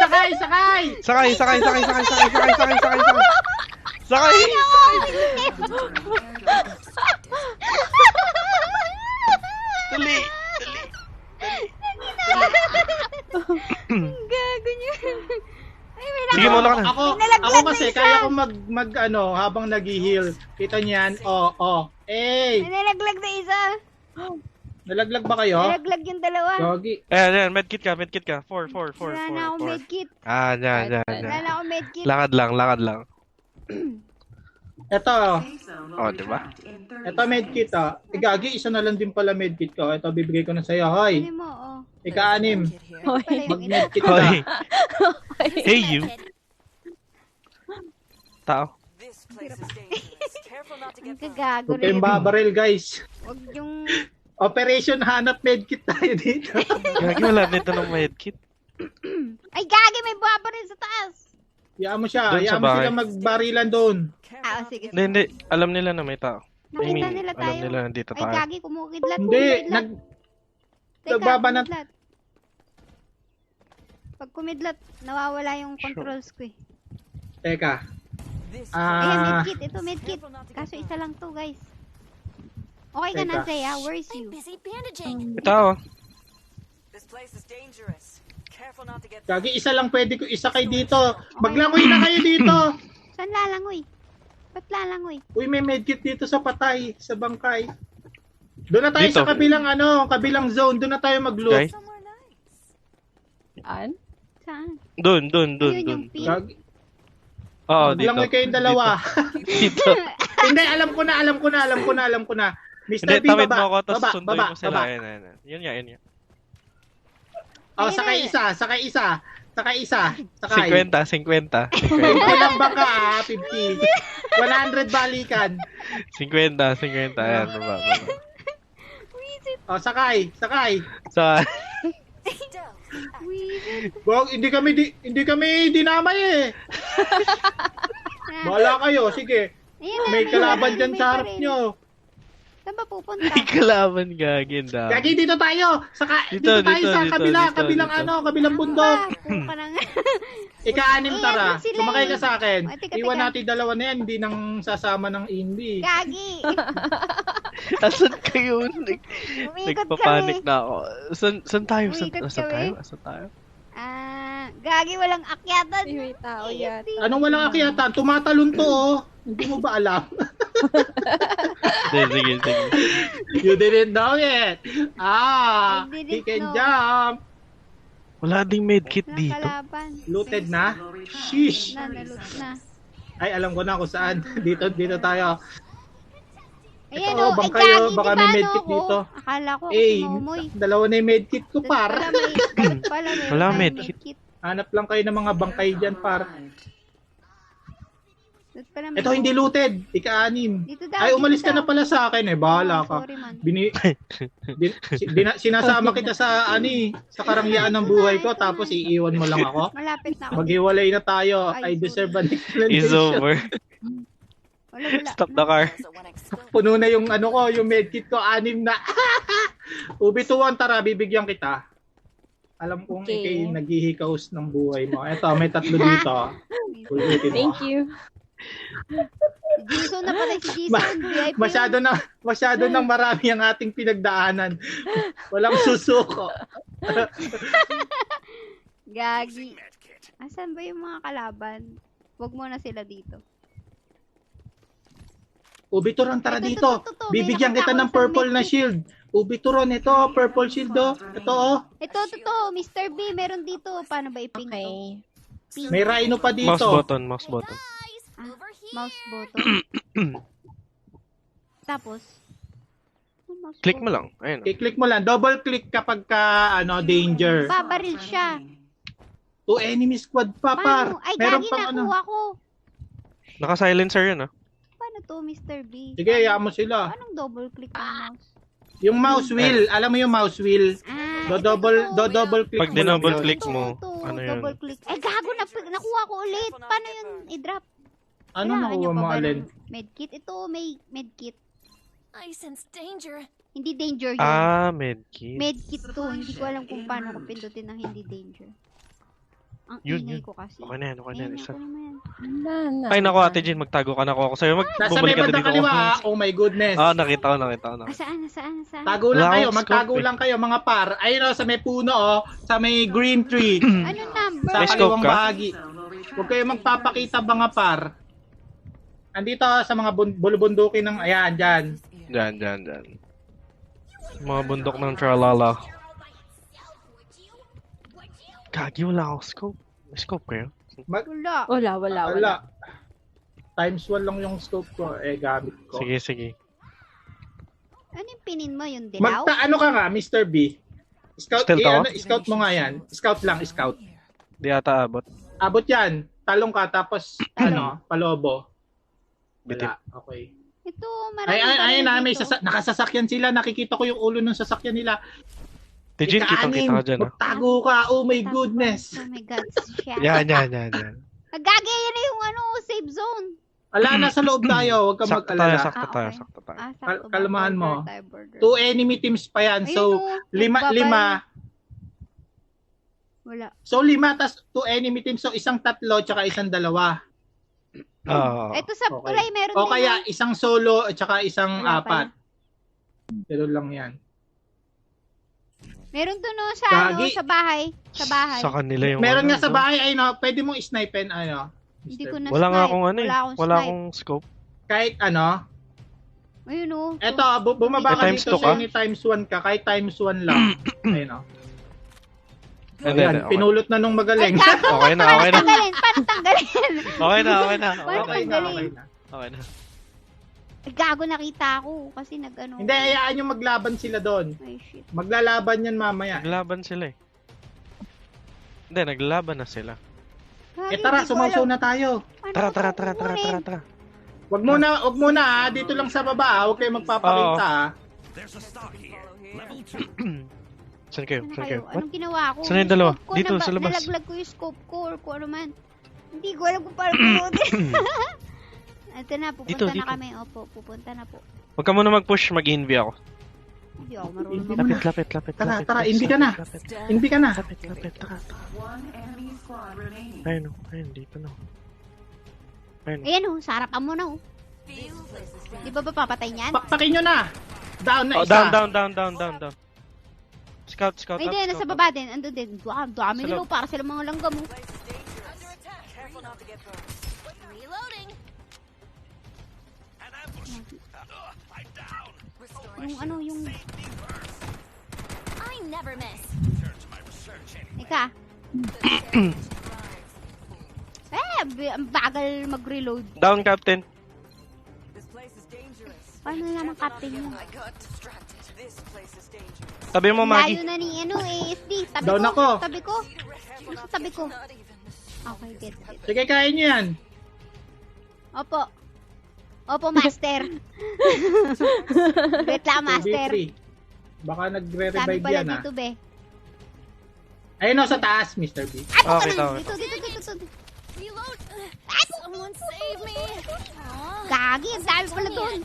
Sakay! Dali! Gago niyo. Ay, may Sige, muna ka na. Ako Nalaglag kasi na isa. kaya ko mag habang nag-heal. Kita niyan. May nalaglag na isa. Nalaglag ba kayo? Nalaglag yung dalawa. Gogi. Ayan, medkit ka. 4. Wala na ako medkit. Yan. Wala na ako medkit. Lakad lang. Ito. Safe zone Oh, will diba? retract in 30 Ito medkit Gagi, isa na lang din pala medkit ko. Ito bibigay ko na sa'yo. Ano Hoy. mo, oh. Ika-anim. Pala yung ina. Mag-medkit ka. Hoy! Hey, you! Tao. This place is dangerous. Careful not to Ang get burned. kagago Huwag kayong rin. babaril, guys. Huwag yung... Operation hanap medkit tayo dito. Gagi, wala nito ng medkit. Ay, gagi! May baba rin sa taas! Hayaan mo siya. Doon sa Hayaan mo bahay. sila magbarilan doon. Sige. Hindi. Alam nila na may tao. Nakita nila tayo. Alam nila nandito Ay, tayo. gagi! Kumukidlat. Hindi. Teka, nagbabanat. kumidlat. Pag kumidlat, nawawala yung controls ko eh. Teka. This Ayan, Ah, medkit. Ito, medkit. Kaso isa lang to, guys. Okay ka na, Teka. Zaya? Where's I'm you? busy bandaging. Tao. This place is dangerous. Careful not to get Gagi, isa lang pwede ko isakay dito. Maglangoy na kayo dito. Saan lalangoy? Ba't lalangoy? Uy, may medkit dito sa patay, sa bangkay. Doon na tayo Dito. sa kabilang zone. Doon na tayo mag-loot. Guys. somewhere nice. Saan? Saan? Doon. Ayun yung pin. Gagi, Oo, dito. maglangoy kayong dalawa. Dito. Hindi, alam ko na. Mr. Hindi, B, tawid baba. mo ako, tapos Baba, sunduin baba, mo sila. baba. Ayan. Yun nga. Oh, sakay isa. Sakay. 50. 50 lang baka 50. 100 balikan. 50. Ayan, baba. Oh, sakay. Sa... Wag, hindi kami dinamay eh. Bahala kayo, sige. Ayan na, May kalaban baril, dyan may sa harap baril. nyo. Saan ba pupunta? May kalaban gagin daw. Gagi, dito tayo. Dito tayo sa kabilang bundok. Puka na nga. Ika-anim Eh, tara. andun sila Sumakay eh. ka sa akin. Ay, teka, Iwan teka. natin dalawa na yan, hindi nang sasama ng Indy. Gagi! Asan kayo? Umikot Nagpapanik kami. na ako. Saan tayo? Umikot Saan kami. tayo? Gagi, walang akyatan. Ay, may tao yan. Anong walang akyatan? Tumatalon to oh. Hindi mo ba alam? Sige. You didn't know it. I didn't He can know. jump. Wala ding medkit Walang dito. kalaban. Looted na? Sheesh! Naloot na. Ay, alam ko na kung saan. Dito tayo. Ayan Ito, o, bang ay kayo, gagi, baka di may ba medkit ako? dito. Akala ko ako Eh, si Momoy. dalawa na yung medkit ko, Dapat par. pala may Wala tayong medkit. Hanap lang kayo ng mga bangkay dyan, par. Dapat pala may Ito, hindi looted. Ika-anim. Dito daw, Ay, dito umalis ka daw. na pala sa akin eh. Bahala ka. Sorry man. Sinasama kita sa sa karangyaan ng buhay ko tapos iiwan mo lang ako. Malapit na ako. Maghiwalay na tayo. Ay, I deserve an Is explanation. over. Wala. Stop the car. Puno na yung yung medkit ko, 6 na. Ubi tuwan, tara, bibigyan kita. Alam kong Okay. ikay naghihikaos ng buhay mo. Eto, may 3 dito. Pulutin mo. Thank you. Si Jason na pala si Jason. VIP. Masyado nang marami ang ating pinagdaanan. Walang susuko. Gagi. Asan ba yung mga kalaban? Huwag mo na sila dito. Ubituron, tara Ito, dito. ito. Bibigyan May kita nakita ng ako sa purple na medkit. shield. Ubituron, ito, purple shield, oh. Ito, oh. Ito, Mr. B, meron dito. Paano ba ipinto? Okay. Pink. May rhino pa dito. Mouse button, mouse button. Mouse button. Tapos, mouse Click mo button. lang. Ayun. I-click mo lang. Double click kapag ka, danger. Babaril siya. To enemy squad pa, par. Paano? Ay, Meron gagi, pang nakuha ko. Naka-silencer yun, ah. Paano to, Mr. B? Sige, hayaan mo sila. Anong double click ng mouse? Yung mouse wheel, alam mo yung mouse wheel? Ah, Double click Pag mo lang dinouble yun. click mo, ano yun? double click. Eh, gago, nakuha ko ulit. Paano yun i-drop? Ano Kailangan nakuha nyo pa mo, ba Alin? ng Medkit? Ito, may medkit. I sense danger. Hindi danger yun. Ah, medkit. Medkit to. Hindi ko alam kung paano ko pindutin ng hindi danger. Ang Yun, ingay yun. ko kasi. Okay na yan, okay na yan. Ayan, Isa. ako naman. Ay, naku, Ate Jean, magtago ka na ako sa'yo. Nasa may Bumalik ka na bandang dito. kaliwa, oh my goodness. Ah, nakita ko. Asaan? Tago lang Wala kayo, akong magtago scope, eh. lang kayo mga par. Ayun sa may puno, sa may green tree. Ano number? Sa May scope kaliwang ka? bahagi. Huwag kayo magpapakita mga par. Andito sa mga bulubundukin ng, ayan, dyan. Diyan. Mga bundok ng Tralala. Gagi, wala akong scope. May scope kayo? Wala. Wala. Times 1 lang yung scope ko, gamit ko. Sige. Ano yung pinin mo? Yung dilaw? Ano ka nga, Mr. B? Scout, Stealth ako? scout mo nga yan. Scout lang, scout. Di ata abot. Abot yan. Talong ka, tapos, palobo. Bitip. Wala. Okay. Ito, marami Ay, may dito. nakasasakyan sila. Nakikita ko yung ulo ng sasakyan nila. Ate Jean, kitang-kita ka dyan, ah. Magtago ka. Oh my goodness. Oh my God, siya. Yan. Gagi, yan na yung safe zone. Ala, nasa loob tayo. Huwag ka Sakto mag-alala. sakto tayo. sakto ba? Kalmahan mo. Border. 2 enemy teams pa yan. So, Ayun, oh, lima. Wala. So, 5 tas 2 enemy teams. So, isang 3 tsaka isang 2. Ito sa Okay. tulay meron O din. kaya isang solo at saka isang Wala 4. Pero lang yan. Meron doon sa Gagi. sa bahay. Sa kanila yung Meron nga sa ito. bahay, pwede mong snipen, Hindi ko na Wala nga snipe. akong Wala akong snipe. akong scope. kahit Ayun o. eto, bumaba ka Times dito 2 ka? sa any times 1 ka, kahit times 1 lang. Ayun Hindi, Ayan, okay. pinulot na nung magaling. Okay na. Paano tanggalin? Okay na. Okay na, okay na. Okay na. Gago nakita ako kasi nag-ano. Hindi, hayaan yung maglaban sila doon. Ay shit. Maglalaban yan mamaya. Naglaban sila eh. Hindi, naglalaban na sila. Gagi, Tara, hindi ko sumausaw alam. na tayo. Paano Tara. ko kukunin? Wag muna ha, dito lang sa baba, huwag kayo magpapakita ha. There's a stock here. Level 2. Saan kayo? Ano Saan kayo? kayo? What? Anong ginawa ko? Saan yung dalawa? Scope ko, Dito, sa labas. Nalaglag ko yung scope ko or kung ano man. Hindi ko alam kung paano pinutin. Ito na, pupunta Dito. na kami. Opo, pupunta na po. Huwag ka muna mag-push, mag-envy ako. Hindi ako marunong Hindi mag- mo na. Lapit. Tara, envy ka na. Envy ka na. Lapit, tara. One enemy squad remaining. Ayun, dito na. Ayun. Ayan o, sa harapan mo na o. Di ba papatay niyan? Pakpakin nyo na. Down na Oh, isa. down. Scout Ay, up, hindi, nasa scout up. baba din. Ando din. Dami Sa nila loob. para sila mga langgam mo. Careful not to get burned. Reloading. An ambush. I'm down. Yung ano, yung... I never miss. Turn to my Ika. Ang bagal mag-reload. Down, Captain. This place is dangerous. Paano naman captain yun? I got distracted. This place is dangerous. Tabi mo, Maggie. Layo na ni ASD. Tabi Down ko. ako. Tabi ko. Tabi ko. Okay, get. Sige, kain nyo yan. Opo. Opo, master. Wait lang, master. 2v3. Baka Sabi nagre-revive pala yan, dito, be. Ayun o, sa taas, Mr. B. Ay, Okay, puta na. okay. Dito. Reload! Someone save me! Aw, Gagi, ang dami pala doon.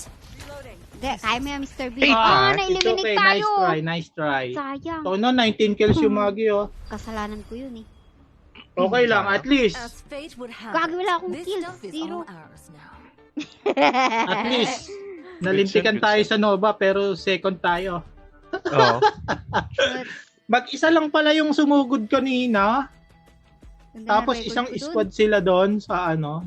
Hindi, kaya mo yan, Mr. B. Hey, Ah, ah, It's na-eliminate okay, tayo. nice try. Sayang. So, no, 19 kills yung Maggie, oh. Kasalanan ko yun eh. Okay lang, at least. As fate would have Gagi, wala akong this kills. stuff is Zero. all ours now. At least. Nalintikan tayo sa Nova, pero second tayo. Oo. Mag-isa lang pala yung sumugod kanina. Ganda na Tapos record isang ko dun. squad sila doon sa ano,